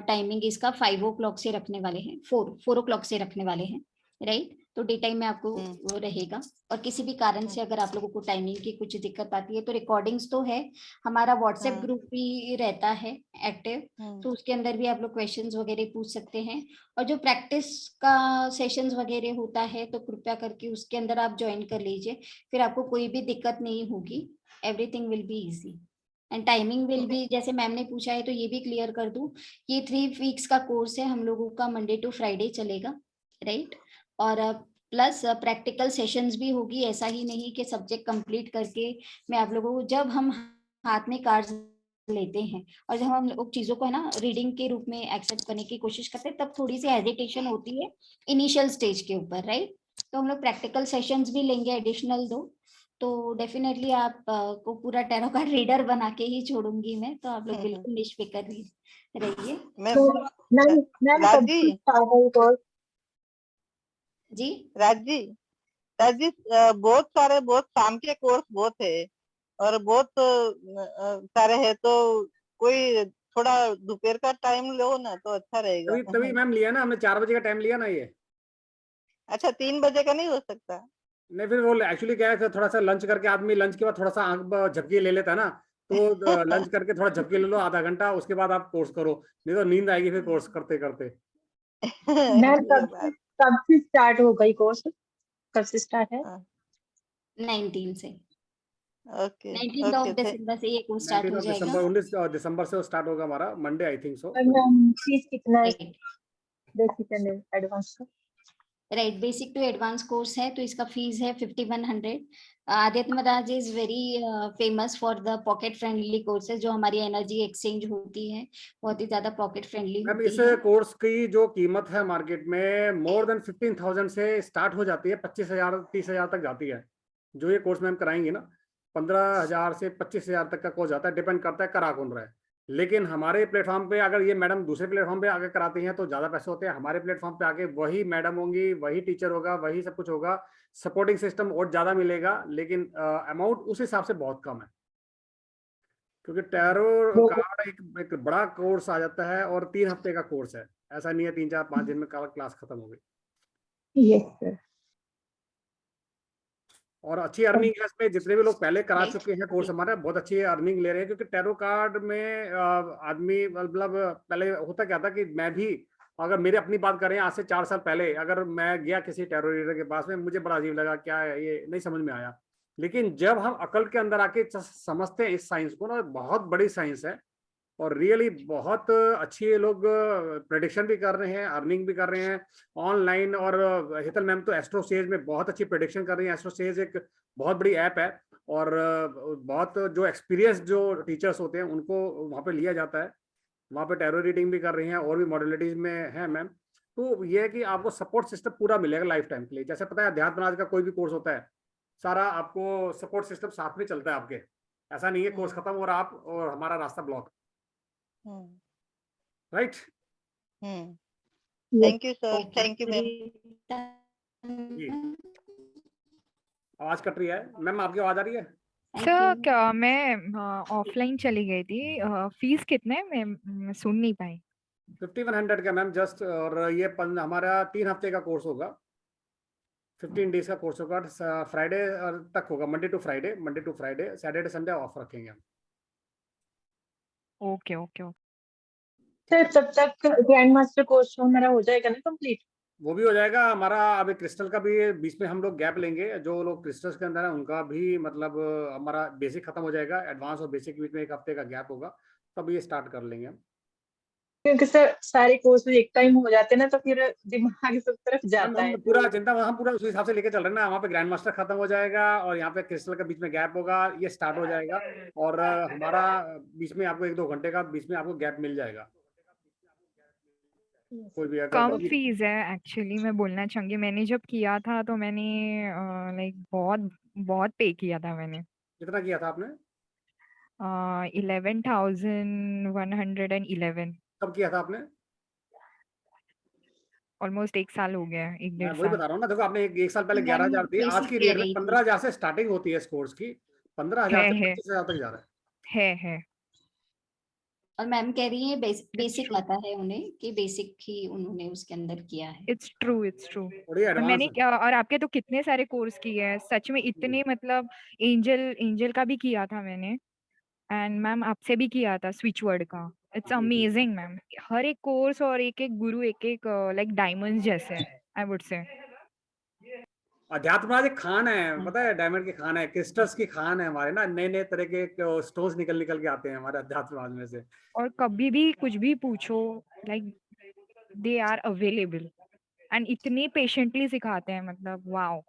S1: टाइमिंग इसका 5 o'clock से रखने वाले हैं, 4 o'clock से रखने वाले हैं, राइट। तो डे टाइम में आपको वो रहेगा, और किसी भी कारण से अगर आप लोगों को टाइमिंग की कुछ दिक्कत आती है तो रिकॉर्डिंग्स तो है, हमारा व्हाट्सएप ग्रुप भी रहता है एक्टिव, तो उसके अंदर भी आप लोग क्वेश्चंस वगैरह पूछ सकते हैं। और जो प्रैक्टिस का सेशंस वगैरह होता है तो कृपया करके उसके अंदर आप ज्वाइन कर लीजिए, फिर आपको कोई भी दिक्कत नहीं होगी, everything will be easy. And timing will be, जैसे मैम ने पूछा है तो ये भी क्लियर कर दूं, ये 3 weeks का कोर्स है, हम लोगों का मंडे टू फ्राइडे चलेगा, राइट। और प्लस प्रैक्टिकल सेशंस भी होगी, ऐसा ही नहीं कि सब्जेक्ट कंप्लीट करके मैं आप लोगों को, जब हम हाथ में कार्ड्स लेते हैं और जब हम लोग चीजों को है ना रीडिंग के रूप में एक्सेप्ट करने की कोशिश करते हैं, तब थोड़ी सी हेजिटेशन होती है इनिशियल स्टेज के ऊपर, राइट। तो हम लोग प्रैक्टिकल सेशंस भी लेंगे एडिशनल 2, तो डेफिनेटली आप को पूरा टैरो कार्ड रीडर बना के ही छोड़ूंगी मैं, तो आप लोग बिल्कुल निष्फिक्र रहिए।
S10: राजी
S1: जी
S10: राजी राजी, बहुत शाम के कोर्स बहुत है और बहुत सारे है, तो कोई थोड़ा दोपहर का टाइम लो ना तो अच्छा रहेगा।
S9: तभी मैम लिया ना हमने, 4 बजे का टाइम लिया ना ये।
S10: अच्छा, 3 बजे का नहीं हो सकता?
S9: नहीं, फिर वो एक्चुअली क्या है, थोड़ा सा लंच करके आदमी लंच के बाद थोड़ा सा आंख झपकी ले लेता है ना, तो लंच करके थोड़ा झपकी ले लो आधा घंटा, उसके बाद आप कोर्स करो, नहीं तो नींद आएगी फिर कोर्स करते करते।
S11: मैम कब से स्टार्ट होगा ये कोर्स? कब से स्टार्ट है?
S1: 19 से,
S10: ओके
S1: 19 ऑफ दिसंबर से ये कोर्स स्टार्ट हो जाएगा।
S9: 19 दिसंबर से स्टार्ट होगा हमारा, Monday I think so.
S11: Ma'am fees कितना है बेसिक एंड एडवांस का?
S1: Right, basic to advance course है तो इसका फीस है 5100। Aditya Raj is very famous for the pocket friendly courses, जो हमारी एनर्जी एक्सचेंज होती है बहुत ही ज्यादा पॉकेट फ्रेंडली
S9: मैम
S1: होती
S9: इस
S1: है।
S9: कोर्स की जो कीमत है मार्केट में मोर देन 15,000 से स्टार्ट हो जाती है, 25,000 30,000 तक जाती है। जो ये कोर्स मैम कराएंगे ना, 15,000 से 25,000 तक का कोर्स जाता है, डिपेंड करता है करा कौन रहा है। लेकिन हमारे प्लेटफॉर्म पे अगर ये मैडम दूसरे प्लेटफॉर्म पे आगे कराती हैं तो ज्यादा पैसे होते हैं, हमारे प्लेटफॉर्म पे आके वही मैडम होंगी, वही टीचर होगा, वही सब कुछ होगा, सपोर्टिंग सिस्टम और ज्यादा मिलेगा, लेकिन अमाउंट उस हिसाब से बहुत कम है, क्योंकि टैरो कार्ड एक बड़ा कोर्स आ जाता है और 3 हफ्ते का कोर्स है, ऐसा नहीं है 3 4 5 दिन में क्लास खत्म हो गई।
S11: Yes sir.
S9: और अच्छी अर्निंग है इसमें, जितने भी लोग पहले करा चुके हैं कोर्स हमारा, बहुत अच्छी अर्निंग ले रहे हैं, क्योंकि टैरो कार्ड में आदमी मतलब पहले होता क्या था कि मैं भी, अगर मेरे अपनी बात करें आज से 4 साल पहले, अगर मैं गया किसी टैरो रीडर के पास में, मुझे बड़ा अजीब लगा, क्या है ये, नहीं समझ में आया। लेकिन जब हम अकल के अंदर आके समझते हैं इस साइंस को ना, बहुत बड़ी साइंस है और रियली बहुत अच्छी ये लोग प्रेडिक्शन भी कर रहे हैं, अर्निंग भी कर रहे हैं ऑनलाइन। और हितल मैम तो एस्ट्रोसेज में बहुत अच्छी प्रेडिक्शन कर रही हैं। एस्ट्रोसेज एक बहुत बड़ी ऐप है और बहुत जो एक्सपीरियंस जो टीचर्स होते हैं उनको वहाँ पे लिया जाता है, वहाँ पे टैरो रीडिंग भी कर रही हैं और भी मॉडलिटीज में है मैम। तो ये है कि आपको सपोर्ट सिस्टम पूरा मिलेगा लाइफ टाइम के लिए। जैसे पता है अध्यात्म राज का कोई भी कोर्स होता है, सारा आपको सपोर्ट सिस्टम साथ में चलता है आपके, ऐसा नहीं है कोर्स खत्म हो रहा आप और हमारा रास्ता block, right.
S10: Thank you sir, thank you ma'am.
S9: आवाज कट रही है मैम, आपकी आवाज आ रही है?
S4: सर क्या मैं ऑफलाइन चली गई थी, फीस कितने मैं सुन नहीं पाई।
S9: 5100 का मैम जस्ट, और ये हमारा 3 हफ्ते का कोर्स होगा, 15 डेज का कोर्स होगा, फ्राइडे तक होगा, Monday to Friday, Saturday Sunday off रखेंगे हम।
S4: ओके ओके ओके
S11: सर तब तक ग्रैंड मास्टर कोर्स हमारा हो जाएगा ना कंप्लीट?
S9: वो भी हो जाएगा हमारा। अभी क्रिस्टल का भी बीच में हम लोग गैप लेंगे, जो लोग क्रिस्टल्स के अंदर है उनका भी मतलब हमारा बेसिक खत्म हो जाएगा, एडवांस और बेसिक के बीच में 1 हफ्ते का गैप होगा, तब ये स्टार्ट कर लेंगे हम।
S11: क्योंकि सर सारे कोर्स एक टाइम हो जाते हैं ना, तो फिर दिमाग सब तरफ
S9: हम
S11: जाता है।
S9: पूरा चिंता हम पूरा उस हिसाब से लेके चल रहे हैं ना। वहाँ पे ग्रैंड मास्टर खत्म हो जाएगा और यहाँ पे क्रिस्टल का बीच में गैप होगा, ये स्टार्ट हो जाएगा और हमारा बीच में आपको 1-2 घंटे का बीच में आपको गैप मिल जाएगा। कोई भी
S4: कम
S9: अगर
S4: फीस है एक्चुअली, मैं बोलना चाहूंगी। मैंने जब किया था तो मैंने लाइक बहुत बहुत पे किया था मैंने।
S9: कितना किया था आपने?
S4: 11,111।
S9: कब किया था आपने?
S4: ऑलमोस्ट 1 साल हो गया है, एक
S9: मैं
S4: 1.5
S9: वही
S4: साल।
S9: बता रहा हूँ ना, देखो आपने एक साल पहले
S1: मैम
S9: 11,000 दी, आज की
S1: बेसिक कह
S9: रेट में
S1: रही थी
S9: 15,000 से स्टार्टिंग होती है इस कोर्स की। 15,000 से
S4: है
S9: 25,000 तक जा रहा है।
S4: है।
S1: और मैम कह रही है बेसिक आता है उन्हें, कि बेसिक ही उन्होंने उसके अंदर किया है।
S4: It's true, it's true.
S9: थोड़ी
S4: और
S9: एडवांस
S4: मैंने
S9: है।
S4: क्या, और आपके तो कितने सारे कोर्स किए हैं सच में, इतने मतलब एंजल का भी किया था मैंने, एंड मैम आपसे भी किया था स्विच वर्ड का। इट्स अमेजिंग मैम, हर एक कोर्स और एक एक गुरु एक एक लाइक डायमंड्स जैसे है, आई वुड से।
S9: अध्यात्म आज एक खान है, पता है, डायमंड की खान है, क्रिस्टल्स की खान है हमारे ना। नए नए तरह के स्टोन्स निकल के आते हैं हमारे अध्यात्म में से।
S4: और कभी भी कुछ भी पूछो, like they are available and इतने पेशेंटली सिखाते हैं, मतलब wow.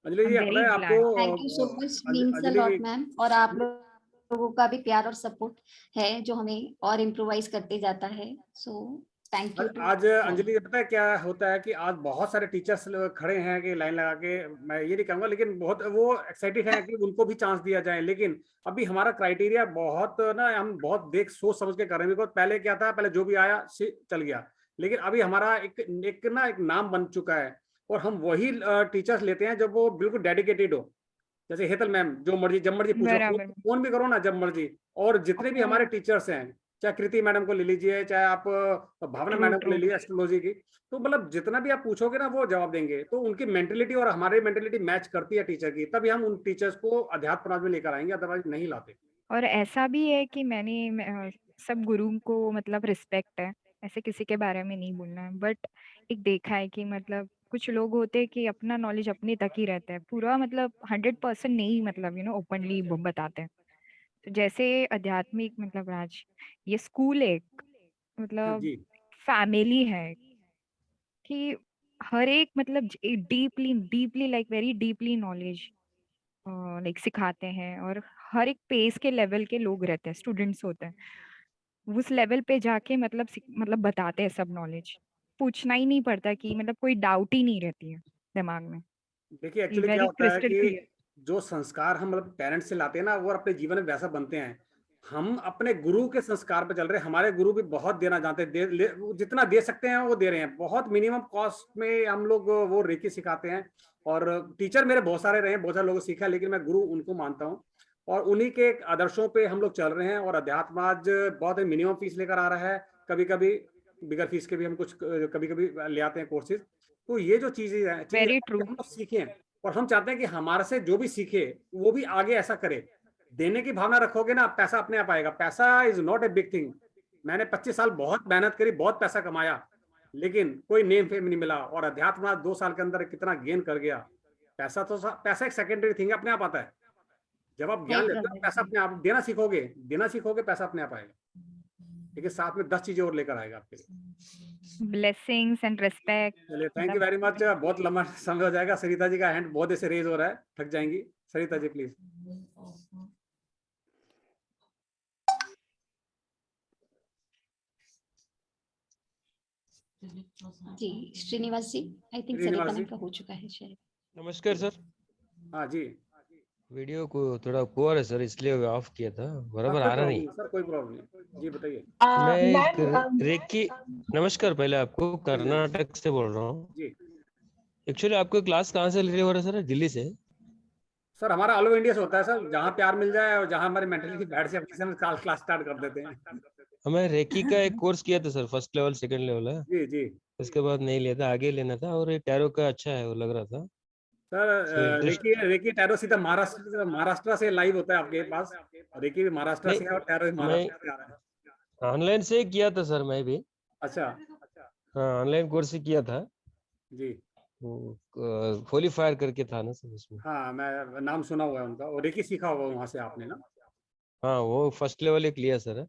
S9: Anjali
S4: I
S9: ji
S4: am
S9: पता
S4: वेरी
S9: है आपको,
S4: glad.
S1: Thank you so much, means a
S9: Anjali
S1: lot
S9: ji,
S1: ma'am. और आप लोगों का भी प्यार और सपोर्ट है जो हमें और इम्प्रोवाइज करते जाता है। सो थैंक यू टू
S9: आज अंजलि जी पता है क्या होता है कि आज बहुत सारे टीचर्स खड़े हैं कि लाइन लगा के, मैं ये नहीं कहूँगा, लेकिन बहुत वो एक्साइटेड हैं कि उनको भी चांस दिया जाए। लेकिन अभी हमारा क्राइटेरिया बहुत ना, हम बहुत देख सोच समझ के कर रहे हैं। बिकॉज पहले क्या था, पहले जो भी आया चल गया, लेकिन अभी हमारा एक नाम बन चुका है और हम वही टीचर्स लेते हैं जब वो बिल्कुल डेडिकेटेड हो। जैसे हेतल मैम, जो मर्जी जब मर्जी पूछो,
S4: बराबर।
S9: फोन भी करो ना जब मर्जी। और जितने भी हमारे टीचर्स हैं, चाहे कृति मैडम को ले लीजिए, चाहे आप भावना
S4: ट्रू
S9: मैडम को ले
S4: ट्रू।
S9: लीजिए एस्ट्रोलॉजी की, तो मतलब जितना भी आप पूछोगे ना वो जवाब देंगे। तो उनकी मेंटेलिटी और हमारी मेंटेलिटी मैच करती है टीचर की, तभी हम उन टीचर्स को अध्यात्म राज में लेकर आएंगे, अदरवाइज नहीं लाते।
S4: और ऐसा भी है कि सब गुरु को मतलब रिस्पेक्ट है, ऐसे किसी के बारे में नहीं बोलना है, बट एक देखा है कि मतलब कुछ लोग होते हैं कि अपना नॉलेज अपने तक ही रहता है, पूरा मतलब 100% नहीं, मतलब ओपनली बताते हैं। तो जैसे आध्यात्मिक मतलब राज, ये स्कूल है एक, मतलब
S9: जी
S4: फैमिली है कि हर एक मतलब deeply deeply like very deeply knowledge like सिखाते हैं। और हर एक पेस के लेवल के लोग रहते हैं, स्टूडेंट्स होते हैं, उस लेवल पे जाके मतलब मतलब बताते हैं सब नॉलेज। पूछना ही नहीं पड़ता कि मतलब कोई डाउट ही नहीं रहती है दिमाग में।
S9: देखिए एक्चुअली क्या
S4: वेरी
S9: होता है
S4: क्रिस्टल
S9: कि
S4: क्लियर।
S9: जो संस्कार हम मतलब पेरेंट्स से लाते हैं ना, वो अपने जीवन में वैसा बनते हैं। हम अपने गुरु के संस्कार पे चल रहे हैं। हमारे गुरु भी बहुत देना जानते हैं, वो जितना दे सकते हैं वो दे रहे हैं। बहुत मिनिमम कॉस्ट में हम लोग वो रेकी सिखाते हैं। और टीचर मेरे बहुत सारे रहे हैं, बहुत सारे लोगों को सीखा, लेकिन मैं गुरु उनको मानता हूँ और उन्हीं के आदर्शों पे हम लोग चल रहे हैं। और अध्यात्म आज बहुत मिनिमम फीस लेकर आ रहा है, कभी कभी बिगर फीस के भी हम कुछ कभी कभी ले आते हैं कोर्सेज। तो ये जो चीजें हैं
S4: वेरी ट्रू।
S9: हम लोग सीखे हैं और हम चाहते हैं कि हमारे से जो भी सीखे वो भी आगे ऐसा करे। देने की भावना रखोगे ना, पैसा अपने आप आएगा। पैसा is not a big thing. मैंने 25 साल बहुत मेहनत करी, बहुत पैसा कमाया, लेकिन कोई नेम फेम नहीं मिला। और अध्यात्म 2 साल के अंदर कितना गेन कर गया। पैसा एक सेकेंडरी थिंग है, अपने आप आता है। जब आप ज्ञान
S1: नहीं
S9: लेते हो
S1: ब्रदर,
S9: पैसा अपने आप देना सीखोगे पैसा अपने आप आएगा। लेकिन साथ में 10 चीजें और लेकर आएगा आपके लिए।
S4: Blessings and respect.
S9: चलिए थैंक यू वेरी मच। बहुत लंबा समय हो जाएगा। सरिता जी का हैंड बहुत ऐसे रेज हो रहा है, थक जाएंगी। सरिता जी प्लीज।
S1: जी Srinivas ji, I think
S9: Srinivas
S1: Sarita
S9: ji.
S1: Ma'am का हो चुका है शायद।
S12: नमस्कार सर।
S9: हाँ जी।
S12: वीडियो को थोड़ा पुअर है सर, इसलिए ऑफ किया था, बराबर
S9: कोई
S12: आ रहा
S9: प्रॉब्लम
S12: नहीं।
S9: नहीं सर, कोई प्रॉब्लम नहीं। जी बताइए।
S12: मैं एक
S11: मैम
S12: रेकी, नमस्कार पहले आपको, कर्नाटक से बोल रहा हूँ।
S9: जी
S12: एक्चुअली आपको क्लास कहाँ से ले हो रहा है सर? दिल्ली से?
S9: सर हमारा ऑल ओवर इंडिया से होता है सर, जहाँ प्यार मिल जाए और जहाँ हमारी मेंटलिटी बैठ से हम क्लास स्टार्ट कर देते हैं।
S12: हमें रेकी का एक कोर्स किया था sir, first level second level है,
S9: जी जी
S12: उसके बाद नहीं लिया था, आगे लेना था। और ये टैरो का अच्छा है वो लग रहा था, so
S9: sir.
S12: Interest.
S9: Reiki tarot सीधा महाराष्ट्र से लाइव होता है आपके पास। रेकी भी महाराष्ट्र से है और टैरो भी
S12: नहीं,
S9: महाराष्ट्र से आ रहा है।
S12: ऑनलाइन से किया था सर मैं भी।
S9: अच्छा।
S12: हाँ, ऑनलाइन कोर्स ही किया था।
S9: जी
S12: होली फायर करके था ना सर उसमें।
S9: हाँ, मैं नाम सुना हुआ है उनका। और रेकी सीखा होगा वहां से आपने ना?
S12: हाँ, वो फर्स्ट लेवल एक लिया सर।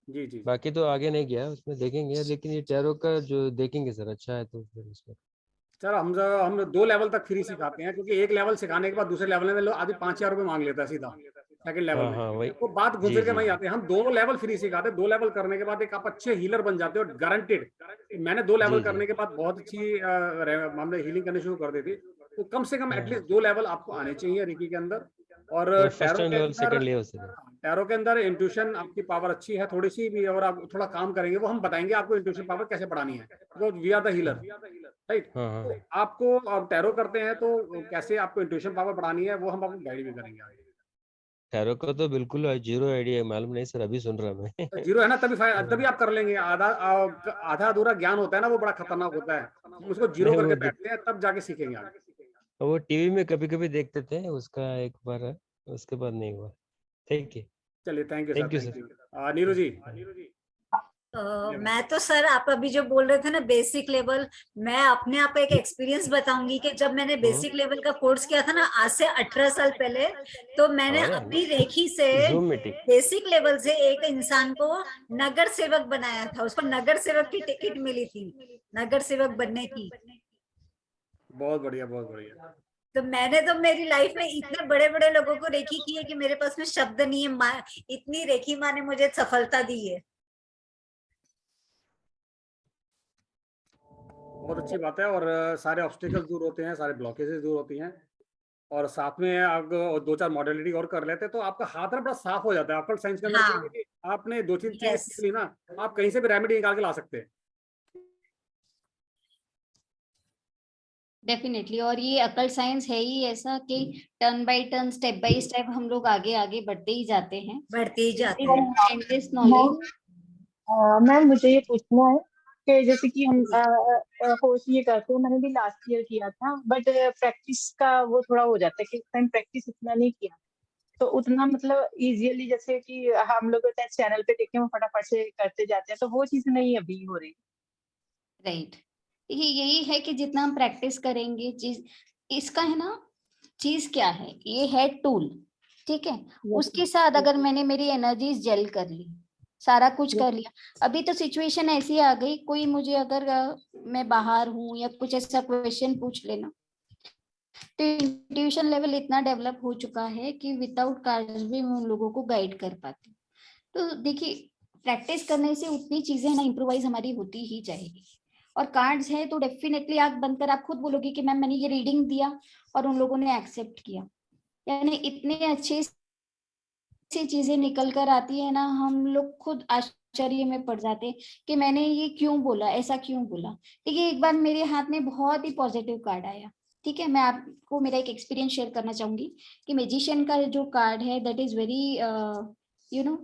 S9: जी जी
S12: बाकी तो आगे नहीं गया उसमें, देखेंगे। लेकिन ये टैरो का जो देखेंगे सर, अच्छा है तो फिर उसमें।
S9: सर हम 2 लेवल तक फ्री सिखाते हैं, क्योंकि एक लेवल सिखाने के बाद दूसरे लेवल में लोग आदमी 5,000 रुपये मांग लेता है सीधा सेकंड लेवल
S12: हाँ
S9: में।
S12: हाँ वही।
S9: तो बात घूम
S12: जी
S9: फिर के
S12: जी
S9: वहीं
S12: जी।
S9: आते हैं। हम 2 लेवल फ्री सिखाते हैं। 2 लेवल करने के बाद एक आप अच्छे हीलर बन जाते हो, गारंटेड। मैंने 2 लेवल
S12: जी जी।
S9: करने के बाद बहुत अच्छी हमने हीलिंग करनी शुरू कर दी थी। तो कम से कम
S12: हाँ
S9: एटलीस्ट 2 लेवल आपको आने चाहिए रिकी के अंदर। और
S12: मतलब फर्स्ट
S9: टैरो के
S12: लेवल,
S9: अंदर,
S12: सेकंड लेवल से।
S9: टैरो के अंदर इंट्यूशन आपकी पावर अच्छी है थोड़ी सी भी, और आप थोड़ा काम करेंगे वो हम बताएंगे आपको इंट्यूशन पावर कैसे बढ़ानी है, because we are the healer, right.
S12: हाँ हाँ।
S9: तो आपको, आप टैरो करते हैं तो कैसे आपको इंट्यूशन पावर बढ़ानी है वो हम आपको गाइड भी करेंगे आगे।
S12: टैरो का तो बिल्कुल जीरो आइडिया, मालूम नहीं सर, अभी सुन रहा मैं।
S9: तो जीरो है ना, तभी आप कर लेंगे। आधा अधूरा ज्ञान होता है ना, वो बड़ा खतरनाक होता है। हम उसको जीरो
S12: नहीं
S9: करके
S12: वो
S9: बैठते हैं, तब जाके सीखेंगे आगे।
S12: वो टीवी में कभी कभी देखते थे उसका एक बार, उसके बाद नहीं हुआ। ठीक है।
S9: चलिए, thank you sir,
S12: thank you
S9: thank
S12: sir.
S9: You. Neeru ji.
S6: मैं तो सर, आप अभी जो बोल रहे थे ना बेसिक लेवल, मैं अपने आप एक एक्सपीरियंस बताऊंगी कि जब मैंने बेसिक लेवल का कोर्स किया था ना आज से 18 साल पहले, तो मैंने
S12: अरे
S6: अपनी रेखी से
S12: जूम मीटिंग।
S6: बेसिक लेवल से एक इंसान को नगर सेवक बनाया था। उसको नगर सेवक की टिकट मिली थी, नगर सेवक बनने की।
S9: बहुत बढ़िया, बहुत बढ़िया।
S6: तो मैंने तो मेरी लाइफ में इतने बड़े बड़े लोगों को रेखी की है कि मेरे पास में शब्द नहीं है। इतनी रेखी माँ ने मुझे सफलता दी है।
S9: बहुत अच्छी बात है। और सारे ऑब्स्टिकल्स दूर होते हैं, सारे ब्लॉकेजेस दूर होती हैं। और साथ में आप 2-4 मॉडलिटी और कर लेते हैं तो आपका हाथ ना बड़ा साफ हो जाता है। ऑकल्ट साइंस के अंदर
S6: हाँ,
S9: कि आपने 2-3 चीजें
S6: यस,
S9: सीख ली ना, आप कहीं से भी रेमेडी निकाल के ला सकते हैं।
S1: डेफिनेटली। और ये अकल्ट साइंस है ही ऐसा कि turn by turn, step by step हम लोग आगे आगे बढ़ते ही जाते हैं,
S6: बढ़ते ही जाते हैं।
S1: Endless knowledge.
S11: मैम मुझे ये पूछना है कि जैसे कि हम कोर्स ये करते हैं, मैंने भी लास्ट ईयर किया था, बट प्रैक्टिस का वो थोड़ा हो जाता है कि टाइम प्रैक्टिस इतना नहीं किया, तो उतना मतलब इजीली जैसे कि हम लोग चैनल पे देखे वो फटाफट से करते जाते हैं, तो वो चीज नहीं अभी हो रही।
S1: राइट। ये यही है कि जितना हम प्रैक्टिस करेंगे, चीज इसका है ना, चीज क्या है, ये है टूल, ठीक है। उसके साथ अगर मैंने मेरी एनर्जीज जेल कर ली, सारा कुछ कर लिया। अभी तो सिचुएशन ऐसी आ गई, कोई मुझे अगर मैं बाहर हूँ या कुछ ऐसा क्वेश्चन पूछ लेना, तो इंट्यूशन लेवल इतना डेवलप हो चुका है कि विदाउट कार्ड्स भी मैं उन लोगों को गाइड कर पाती हूँ। तो देखिए, प्रैक्टिस करने से उतनी चीजें ना इम्प्रोवाइज हमारी होती ही जाएगी। और कार्ड्स है तो डेफिनेटली आंख बंद कर आप खुद बोलोगे कि मैम मैंने ये रीडिंग दिया और उन लोगों ने एक्सेप्ट किया। यानी इतने अच्छे से चीजें निकल कर आती है ना, हम लोग खुद आश्चर्य में पड़ जाते हैं कि मैंने ये क्यों बोला, ऐसा क्यों बोला। देखिए, एक बार मेरे हाथ में बहुत ही पॉजिटिव कार्ड आया, ठीक है। मैं आपको मेरा एक एक्सपीरियंस शेयर करना चाहूंगी कि मैजिशियन का जो कार्ड है that is very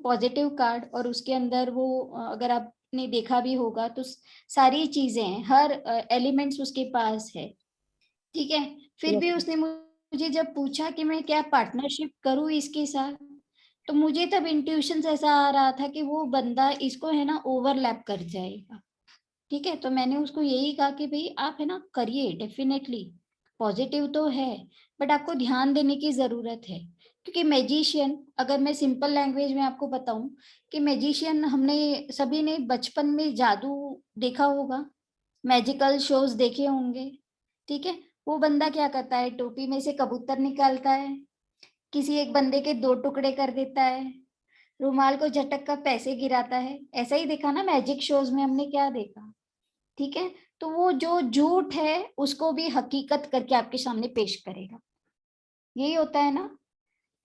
S1: positive card. और उसके अंदर वो अगर आपने देखा भी होगा तो सारी चीजें हैं, हर एलिमेंट्स उसके पास है, ठीक है। फिर भी उसने मुझे जब पूछा कि मैं क्या पार्टनरशिप करूं इसके साथ, तो मुझे तब इंट्यूशन ऐसा आ रहा था कि वो बंदा इसको है ना ओवरलैप कर जाएगा, ठीक है। तो मैंने उसको यही कहा कि भाई आप है ना करिए, डेफिनेटली पॉजिटिव तो है, बट आपको ध्यान देने की जरूरत है। क्योंकि मैजिशियन, अगर मैं सिंपल लैंग्वेज में आपको बताऊं कि मैजिशियन, हमने सभी ने बचपन में जादू देखा होगा, मैजिकल शोज देखे होंगे, ठीक है। वो बंदा क्या करता है, टोपी में से कबूतर निकालता है, किसी एक बंदे के 2 टुकड़े कर देता है, रुमाल को झटक कर पैसे गिराता है। ऐसा ही देखा ना मैजिक शोज में, हमने क्या देखा, ठीक है। तो वो जो झूठ है उसको भी हकीकत करके आपके सामने पेश करेगा, यही होता है ना।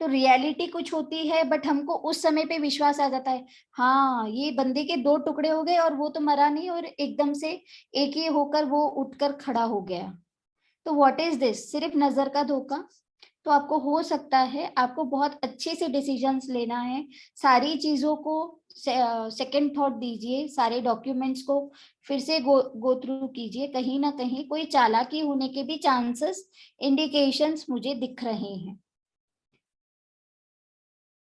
S1: तो रियलिटी कुछ होती है, बट हमको उस समय पे विश्वास आ जाता है, हाँ ये बंदे के 2 टुकड़े हो गए और वो तो मरा नहीं, और एकदम से एक ही होकर वो उठकर खड़ा हो गया। तो व्हाट इज दिस, सिर्फ नजर का धोखा। तो आपको हो सकता है, आपको बहुत अच्छे से डिसीजंस लेना है, सारी चीजों को सेकंड थॉट दीजिए, सारे डॉक्यूमेंट्स को फिर से गो थ्रू कीजिए। कहीं ना कहीं कोई चालाकी होने के भी चांसेस, इंडिकेशंस मुझे दिख रहे हैं,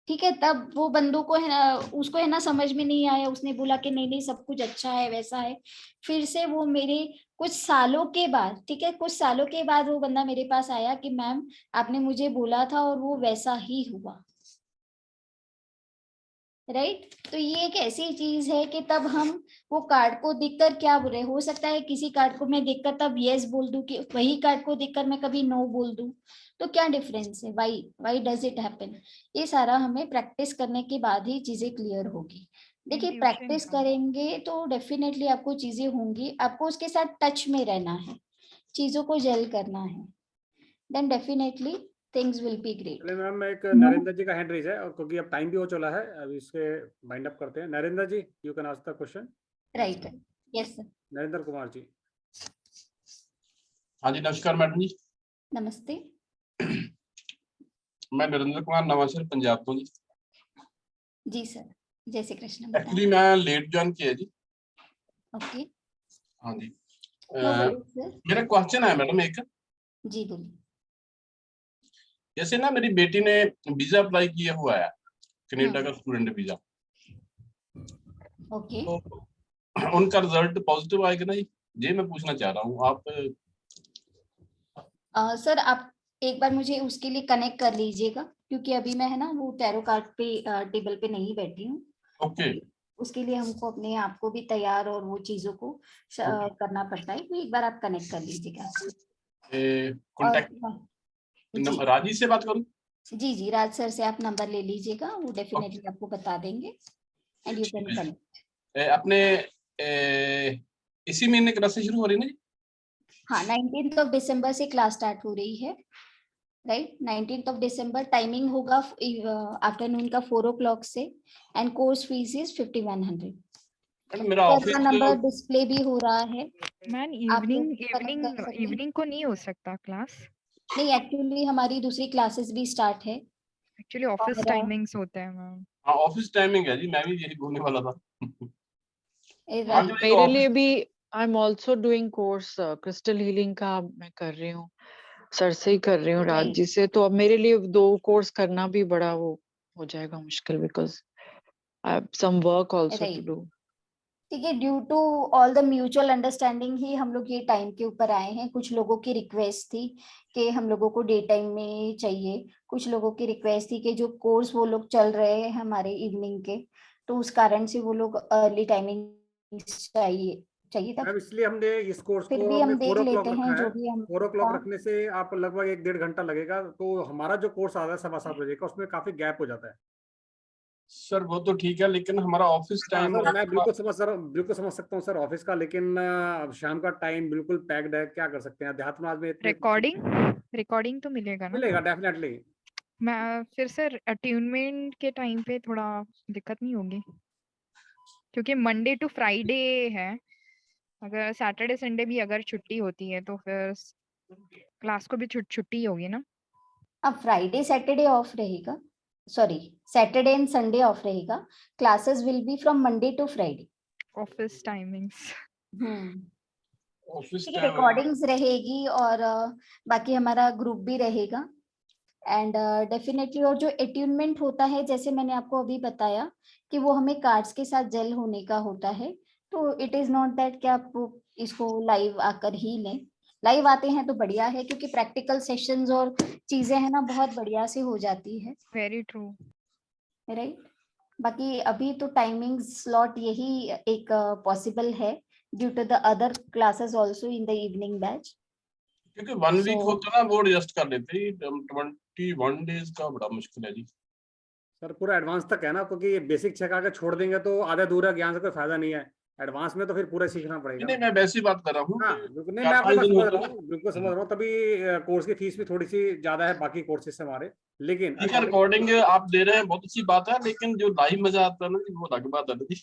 S1: ठीक है। तब वो बंदों को है ना, उसको है ना समझ में नहीं आया, उसने बोला कि नहीं नहीं सब कुछ अच्छा है, वैसा है। फिर से वो मेरे कुछ सालों के बाद, ठीक है, कुछ सालों के बाद वो बंदा मेरे पास आया कि मैम आपने मुझे बोला था और वो वैसा ही हुआ। राइट। तो ये एक ऐसी चीज है कि तब हम वो कार्ड को देखकर क्या बोल रहे, हो सकता है किसी कार्ड को मैं देखकर तब यस बोल दूं, कि वही कार्ड को देखकर मैं कभी नो बोल दूं, तो क्या डिफरेंस है, व्हाई डज इट हैपन। ये सारा हमें प्रैक्टिस करने के बाद ही चीजें क्लियर होगी। देखिए
S4: इंट्यूशन
S1: प्रैक्टिस करेंगे तो डेफिनेटली आपको चीजें होंगी, आपको उसके साथ टच में रहना है, चीजों को जेल करना है, then definitely things will be great.
S9: चलिए मैम, एक नरेंद्र जी का हैंड रेज है, और क्योंकि अब टाइम भी हो चला है, अब इसके वाइंड अप करते हैं। Narendra ji, you can ask the question.
S1: Right, yes sir.
S9: Narendra Kumar ji.
S13: हाँ जी, नमस्कार मैडम जी।
S1: नमस्ते।
S13: मैं नरेंद्र कुमार नवांशहर पंजाब तो जी।
S1: जी सर, जय श्री कृष्ण।
S13: एक्चुअली मैं लेट ज्वाइन किया जी।
S1: ओके,
S13: हाँ जी।
S1: No worries sir.
S13: मेरा क्वेश्चन है मैडम एक,
S1: जी बोलिए।
S13: जैसे ना मेरी बेटी ने वीजा अप्लाई किया हुआ है, कनाडा का स्टूडेंट वीजा।
S1: ओके,
S13: तो उनका रिजल्ट पॉजिटिव आएगा ना जी, ये मैं पूछना चाह रहा हूँ आप।
S1: सर आप एक बार मुझे उसके लिए कनेक्ट कर लीजिएगा, क्योंकि अभी मैं है ना वो टैरो कार्ड पे टेबल पे नहीं बैठी हूँ।
S13: ओके।
S1: उसके लिए हमको अपने आप को भी तैयार और वो चीजों को करना पड़ता है, तो एक बार आप कनेक्ट कर लीजिएगा।
S13: कॉन्टेक्ट राजी से बात करूँ?
S1: जी जी, राज सर से आप नंबर ले लीजिएगा, वो डेफिनेटली आपको बता देंगे एंड यू कैन कनेक्ट।
S13: अपने इसी महीने क्लासेस शुरू हो रही है ना जी?
S1: हाँ, 19 दिसंबर से क्लास स्टार्ट हो रही है, राइट। 19 दिसंबर टाइमिंग होगा आफ्टरनून का 4 o'clock से, एंड कोर्स फीस इज 5100।
S13: मेरा ऑफिस
S1: नंबर डिस्प्ले भी हो रहा है।
S4: मैम
S1: आप लोग connect कर
S4: इवनिंग
S1: सकते हैं।
S4: इवनिंग को नहीं हो सकता क्लास?
S1: नहीं, एक्चुअली हमारी दूसरी क्लासेस भी स्टार्ट है।
S4: एक्चुअली ऑफिस टाइमिंग्स होते हैं मैम।
S13: हाँ, ऑफिस टाइमिंग है जी, मैं भी यही बोलने वाला था।
S14: मेरे लिए भी I am also doing course crystal healing का, मैं कर रही हूँ, सर से ही कर रही हूँ, राज जी से। तो अब मेरे लिए 2 कोर्स करना भी बड़ा वो हो जाएगा मुश्किल, because I have some work also to do.
S1: ठीक है, due to all the mutual understanding ही हम लोग ये टाइम के ऊपर आए हैं। कुछ लोगों की रिक्वेस्ट थी कि हम लोगों को डे टाइम में चाहिए, कुछ लोगों की रिक्वेस्ट थी कि जो कोर्स वो लोग चल रहे हैं हमारे इवनिंग के, तो उस कारण से वो लोग अर्ली टाइमिंग चाहिए था।
S9: इसलिए हमने इस कोर्स
S1: फिर
S9: को
S1: भी
S9: हमने
S1: हम देख
S9: 4 o'clock
S1: लेते
S9: रखा
S1: हैं
S9: है।
S1: जो भी हम
S9: 4 o'clock रखने से आप लगभग 1-1.5 घंटा लगेगा, तो हमारा जो कोर्स आ रहा है 7:15 बजे का, उसमें काफी गैप हो जाता है।
S13: सर वो तो ठीक है, लेकिन हमारा ऑफिस टाइम
S9: सर मैं बिल्कुल समझ सकता हूँ सर ऑफिस का, लेकिन अब शाम का टाइम बिल्कुल पैक्ड है, क्या कर सकते हैं। अध्यात्म आज में
S4: रिकॉर्डिंग तो मिलेगा ना?
S9: मिलेगा डेफिनेटली।
S4: मैं फिर सर अट्यूनमेंट के टाइम पे थोड़ा दिक्कत नहीं होगी, क्योंकि मंडे टू फ्राइडे है, अगर सैटरडे संडे भी अगर छुट्टी होती है तो फिर क्लास को भी छुट्टी होगी ना?
S1: अब फ्राइडे सैटरडे ऑफ रहेगा, sorry Saturday and Sunday off रहेगा। Classes will be from Monday to Friday.
S4: Office timings.
S1: Recordings रहेगी और बाकी हमारा ग्रुप भी रहेगा एंड डेफिनेटली। और जो अट्यूनमेंट होता है, जैसे मैंने आपको अभी बताया कि वो हमें कार्ड्स के साथ जेल होने का होता है, तो इट इज नॉट दैट कि आप इसको लाइव आकर ही लें। लाइव आते हैं तो बढ़िया है, क्योंकि प्रैक्टिकल सेशंस और चीजें हैं ना बहुत बढ़िया से हो जाती है।
S4: Very true,
S1: right. बाकी अभी तो टाइमिंग स्लॉट यही एक पॉसिबल है, due to the other classes also in the evening batch.
S13: क्योंकि 1 वीक होता ना, वो एडजस्ट कर लेते हैं। 21 डेज का बड़ा मुश्किल है जी।
S9: सर पूरा एडवांस तक है ना, क्योंकि ये बेसिक चेक आके छोड़ देंगे तो आधा अधूरा ज्ञान से कोई फायदा नहीं है। एडवांस में तो फिर पूरा सीखना पड़ेगा।
S13: नहीं, मैं वैसी बात कर रहा हूँ।
S9: हाँ बिल्कुल, नहीं मैं आपकी बात समझ रहा हूँ, बिल्कुल समझ रहा हूँ। तभी कोर्स की फीस भी थोड़ी सी ज्यादा है बाकी कोर्सेज से हमारे, लेकिन
S13: ठीक है, रिकॉर्डिंग आप दे रहे हैं, बहुत अच्छी बात है, लेकिन जो लाइव मजा आता है ना जी, वो अलग बात है ना जी।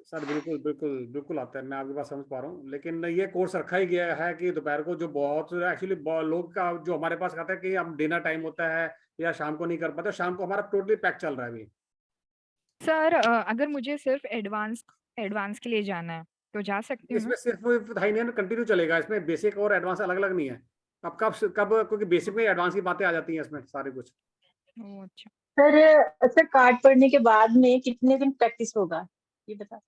S9: सर बिल्कुल बिल्कुल बिल्कुल आता है, मैं आपकी बात समझ पा रहा हूँ। लेकिन ये कोर्स रखा ही गया है कि दोपहर को जो बहुत एक्चुअली लोग का जो हमारे पास आता है कि हम डिनर टाइम होता है या शाम को नहीं कर पाते, शाम को हमारा टोटली पैक चल रहा है अभी।
S4: सर अगर मुझे सिर्फ एडवांस के लिए जाना है तो जा सकती हूँ?
S9: इसमें सिर्फ कंटिन्यू चलेगा, इसमें बेसिक और एडवांस अलग अलग नहीं है। अब कब क्योंकि बेसिक में एडवांस की बातें आ जाती हैं इसमें सारे कुछ।
S4: अच्छा
S11: सर कार्ड पढ़ने के बाद में कितने दिन प्रैक्टिस होगा ये बता।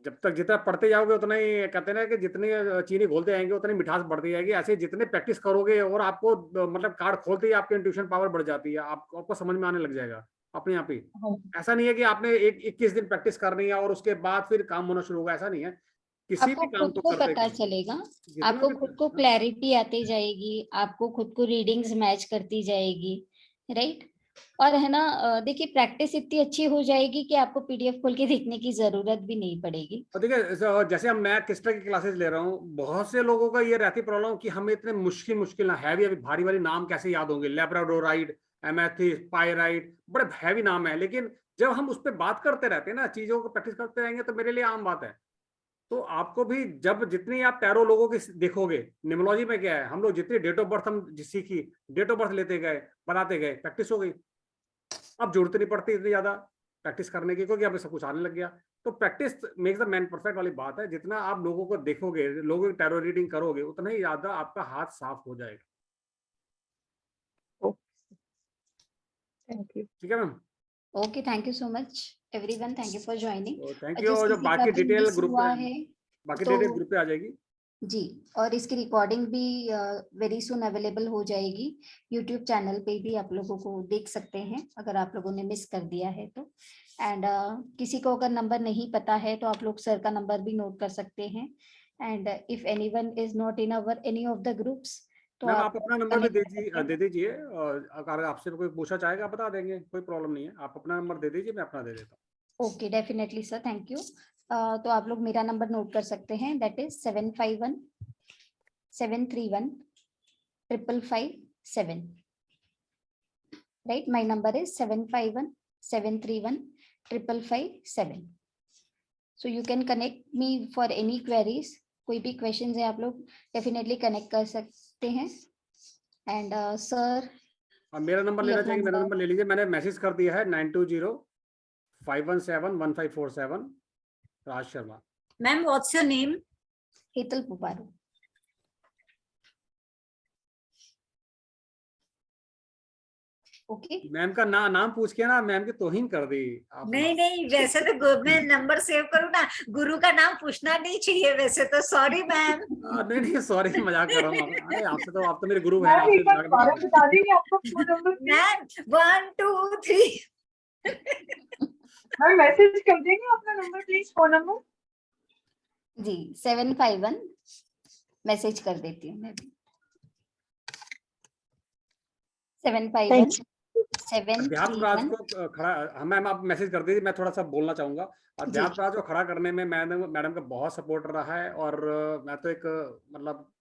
S9: जब तक जितना पढ़ते जाओगे उतना ही, कहते हैं ना कि जितनी चीनी घोलते जाएंगे उतनी मिठास बढ़ती जाएगी। ऐसे जितने प्रैक्टिस करोगे और आपको मतलब कार्ड खोलते ही आपकी इंट्यूशन पावर बढ़ जाती है, आपको समझ में आने लग जाएगा। अपने आप ही।
S11: हाँ
S9: ऐसा नहीं है कि आपने 21 दिन प्रैक्टिस करनी है और उसके बाद फिर काम होना शुरू होगा, ऐसा नहीं है। किसी
S1: आपको
S9: भी काम
S1: खुद
S9: को
S1: को
S9: करते
S1: पता
S9: करते
S1: चलेगा,
S9: जितना
S1: आपको
S9: भी
S1: खुद को क्लैरिटी आती जाएगी, आपको खुद को रीडिंग्स मैच करती जाएगी, राइट। और है ना, देखिए प्रैक्टिस इतनी अच्छी हो जाएगी कि आपको पीडीएफ खोल के देखने की जरूरत भी नहीं पड़ेगी।
S9: और देखिए जैसे हम मैं किस तरह की क्लासेस ले रहा हूँ, बहुत से लोगों का ये रहती प्रॉब्लम कि हमें इतने मुश्किल ना हैवी भारी वाली नाम कैसे याद होंगे, लैब्राडोराइड, एमेथिस्ट, पायराइट, बड़े हैवी नाम है। लेकिन जब हम उस पर बात करते रहते हैं ना, चीजों को प्रैक्टिस करते रहेंगे तो मेरे लिए आम बात है। तो आपको भी जब जितनी आप टैरो लोगों की देखोगे, न्यूमरोलॉजी में क्या है, हम लोग जितनी डेट ऑफ बर्थ हम सीखी, डेट ऑफ बर्थ लेते गए, बनाते गए, प्रैक्टिस हो गई। अब जरूरत नहीं पड़ती इतनी ज्यादा प्रैक्टिस करने की, क्योंकि हमें सब कुछ आने लग गया। तो practice makes the man perfect वाली बात है। जितना आप लोगों को देखोगे, लोगों की टैरो रीडिंग करोगे, उतना ही ज्यादा आपका हाथ साफ हो जाएगा।
S11: Thank you.
S9: ठीक है ma'am?
S1: Okay, thank you so much everyone, thank you for joining.
S9: Thank
S1: और
S9: यू।
S1: जिस
S9: और जो
S1: किसी का
S9: बाकी
S1: भी
S9: डिटेल
S1: मिस
S9: ग्रुप
S1: हुआ
S9: पे,
S1: है
S9: बाकी
S1: तो
S9: डिटेल ग्रुप पे आ जाएगी
S1: जी, और इसकी रिकॉर्डिंग भी वेरी सुन अवेलेबल हो जाएगी। यूट्यूब चैनल पे भी आप लोगों को देख सकते हैं अगर आप लोगों ने मिस कर दिया है तो। एंड किसी को अगर नंबर नहीं पता है तो आप लोग सर का नंबर भी नोट कर सकते हैं। And if anyone is not in our any of the groups तो
S9: मैम।
S1: आप
S9: आप अपना नंबर भी
S1: connect कर सकते हैं।
S9: दे दीजिए, और अगर आपसे कोई पूछना चाहेगा बता देंगे, कोई प्रॉब्लम नहीं है। आप अपना नंबर दे दीजिए, मैं अपना दे देता हूँ।
S1: Okay, definitely sir, thank you. तो आप लोग मेरा नंबर नोट कर सकते हैं, that is 751-731-555-7। Right, my number is 751-731-555-7। So you can connect me for any queries. कोई भी क्वेश्चन है आप लोग डेफिनेटली कनेक्ट कर सकते हैं। एंड सर
S9: मेरा नंबर
S1: भी
S9: लेना
S1: अपना
S9: चाहिए, मेरा
S1: नंबर
S9: नंबर ले लीजिए। मैंने मैसेज कर दिया है 9205171547, Raj Sharma.
S6: Ma'am what's your name?
S1: Hetal Puparu. Okay,
S6: Okay.
S9: Ma'am का नाम पूछ के ना मैम की तौहीन कर दी आपने।
S6: नहीं वैसे तो मैं नंबर सेव करूँ ना, गुरु का नाम पूछना नहीं चाहिए वैसे तो। Sorry ma'am.
S9: नहीं सॉरी, मजाक कर रहा हूँ। अरे आपसे तो, आप तो मेरे गुरु हैं,
S11: मैम
S9: आपसे
S11: एक बार
S9: मजाक नहीं
S11: दोबारा
S9: कर
S11: बता देंगे आपका phone number?
S6: Ma'am 1 2 3
S11: ma'am message कर देंगे अपना नंबर प्लीज, फोन नंबर।
S1: जी 751 मैसेज कर देती हूँ मैं भी। 751
S9: अध्यात्म राज
S1: 731।
S9: को खड़ा, मैम आप मैसेज कर दीजिए। मैं थोड़ा सा बोलना चाहूंगा। अध्यात्म राज को खड़ा करने में मैडम का बहुत सपोर्ट रहा है। और मैं तो एक मतलब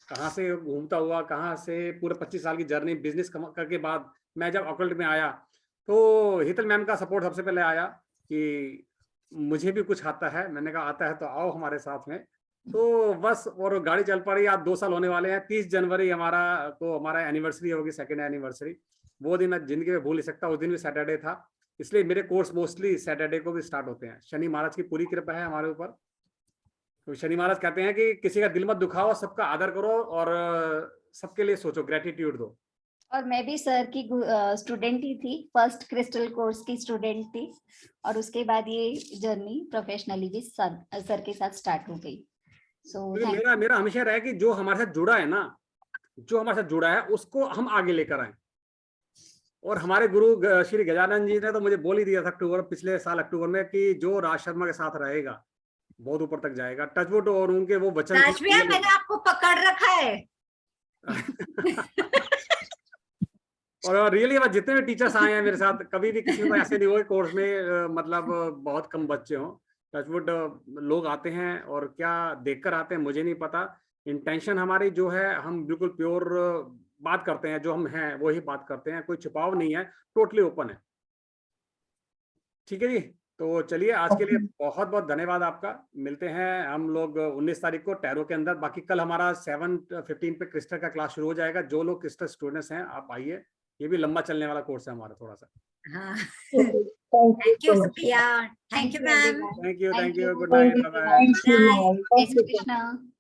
S9: कहाँ से घूमता हुआ, कहाँ से पूरे 25 साल की जर्नी बिजनेस करके बाद मैं जब ऑकल्ट में आया तो हितल मैम का सपोर्ट सबसे पहले आया कि मुझे भी कुछ आता है। मैंने कहा आता है तो आओ हमारे साथ में। तो बस, और गाड़ी चल पड़ी। आज 2 साल होने वाले हैं। 30 जनवरी हमारा एनिवर्सरी होगी, सेकेंड एनिवर्सरी। वो दिन मैं जिंदगी में भूल नहीं सकता। उस दिन भी सैटरडे था, इसलिए मेरे कोर्स मोस्टली सैटरडे को भी स्टार्ट होते हैं। शनि महाराज की पूरी कृपा है हमारे ऊपर। तो शनि महाराज कहते हैं कि किसी का दिल मत दुखाओ, सबका आदर करो और सबके लिए सोचो, ग्रेटिट्यूड दो।
S1: और मैं भी सर की स्टूडेंट ही थी, फर्स्ट क्रिस्टल कोर्स की स्टूडेंट थी। और उसके बाद ये जर्नी प्रोफेशनली भी सर के साथ स्टार्ट हो गई। सो
S9: मेरा हमेशा रहा है कि जो हमारे साथ जुड़ा है ना, जो हमारे साथ जुड़ा है उसको हम आगे लेकर आए। और हमारे गुरु श्री गजानन जी ने तो मुझे बोल ही दिया था पिछले साल अक्टूबर में कि जो राज शर्मा के साथ रहेगा बहुत ऊपर तक जाएगा। टचवुड। और उनके वो वचन
S6: राज भैया मैंने आपको पकड़ रखा है।
S9: और रियली जितने भी टीचर्स आए हैं मेरे साथ, कभी भी किसी को ऐसे नहीं हुआ कोर्स में मतलब बहुत कम बच्चे हों। टचवुड लोग आते हैं और क्या देखकर आते हैं मुझे नहीं पता। इंटेंशन हमारी जो है, हम बिल्कुल प्योर बात करते हैं, जो हम हैं वही बात करते हैं, कोई छुपाव नहीं है, टोटली ओपन है। ठीक है जी, तो चलिए आज के लिए बहुत बहुत धन्यवाद आपका। मिलते हैं हम लोग 19 तारीख को टैरो के अंदर। बाकी कल हमारा 7:15 पे क्रिस्टल का क्लास शुरू हो जाएगा। जो लोग क्रिस्टल स्टूडेंट्स हैं आप आइए, ये भी लंबा चलने वाला कोर्स है हमारा थोड़ा सा।
S6: हाँ thank you Supriya, thank you ma'am.
S9: Thank you, good night, bye bye.
S1: जय श्री कृष्णा।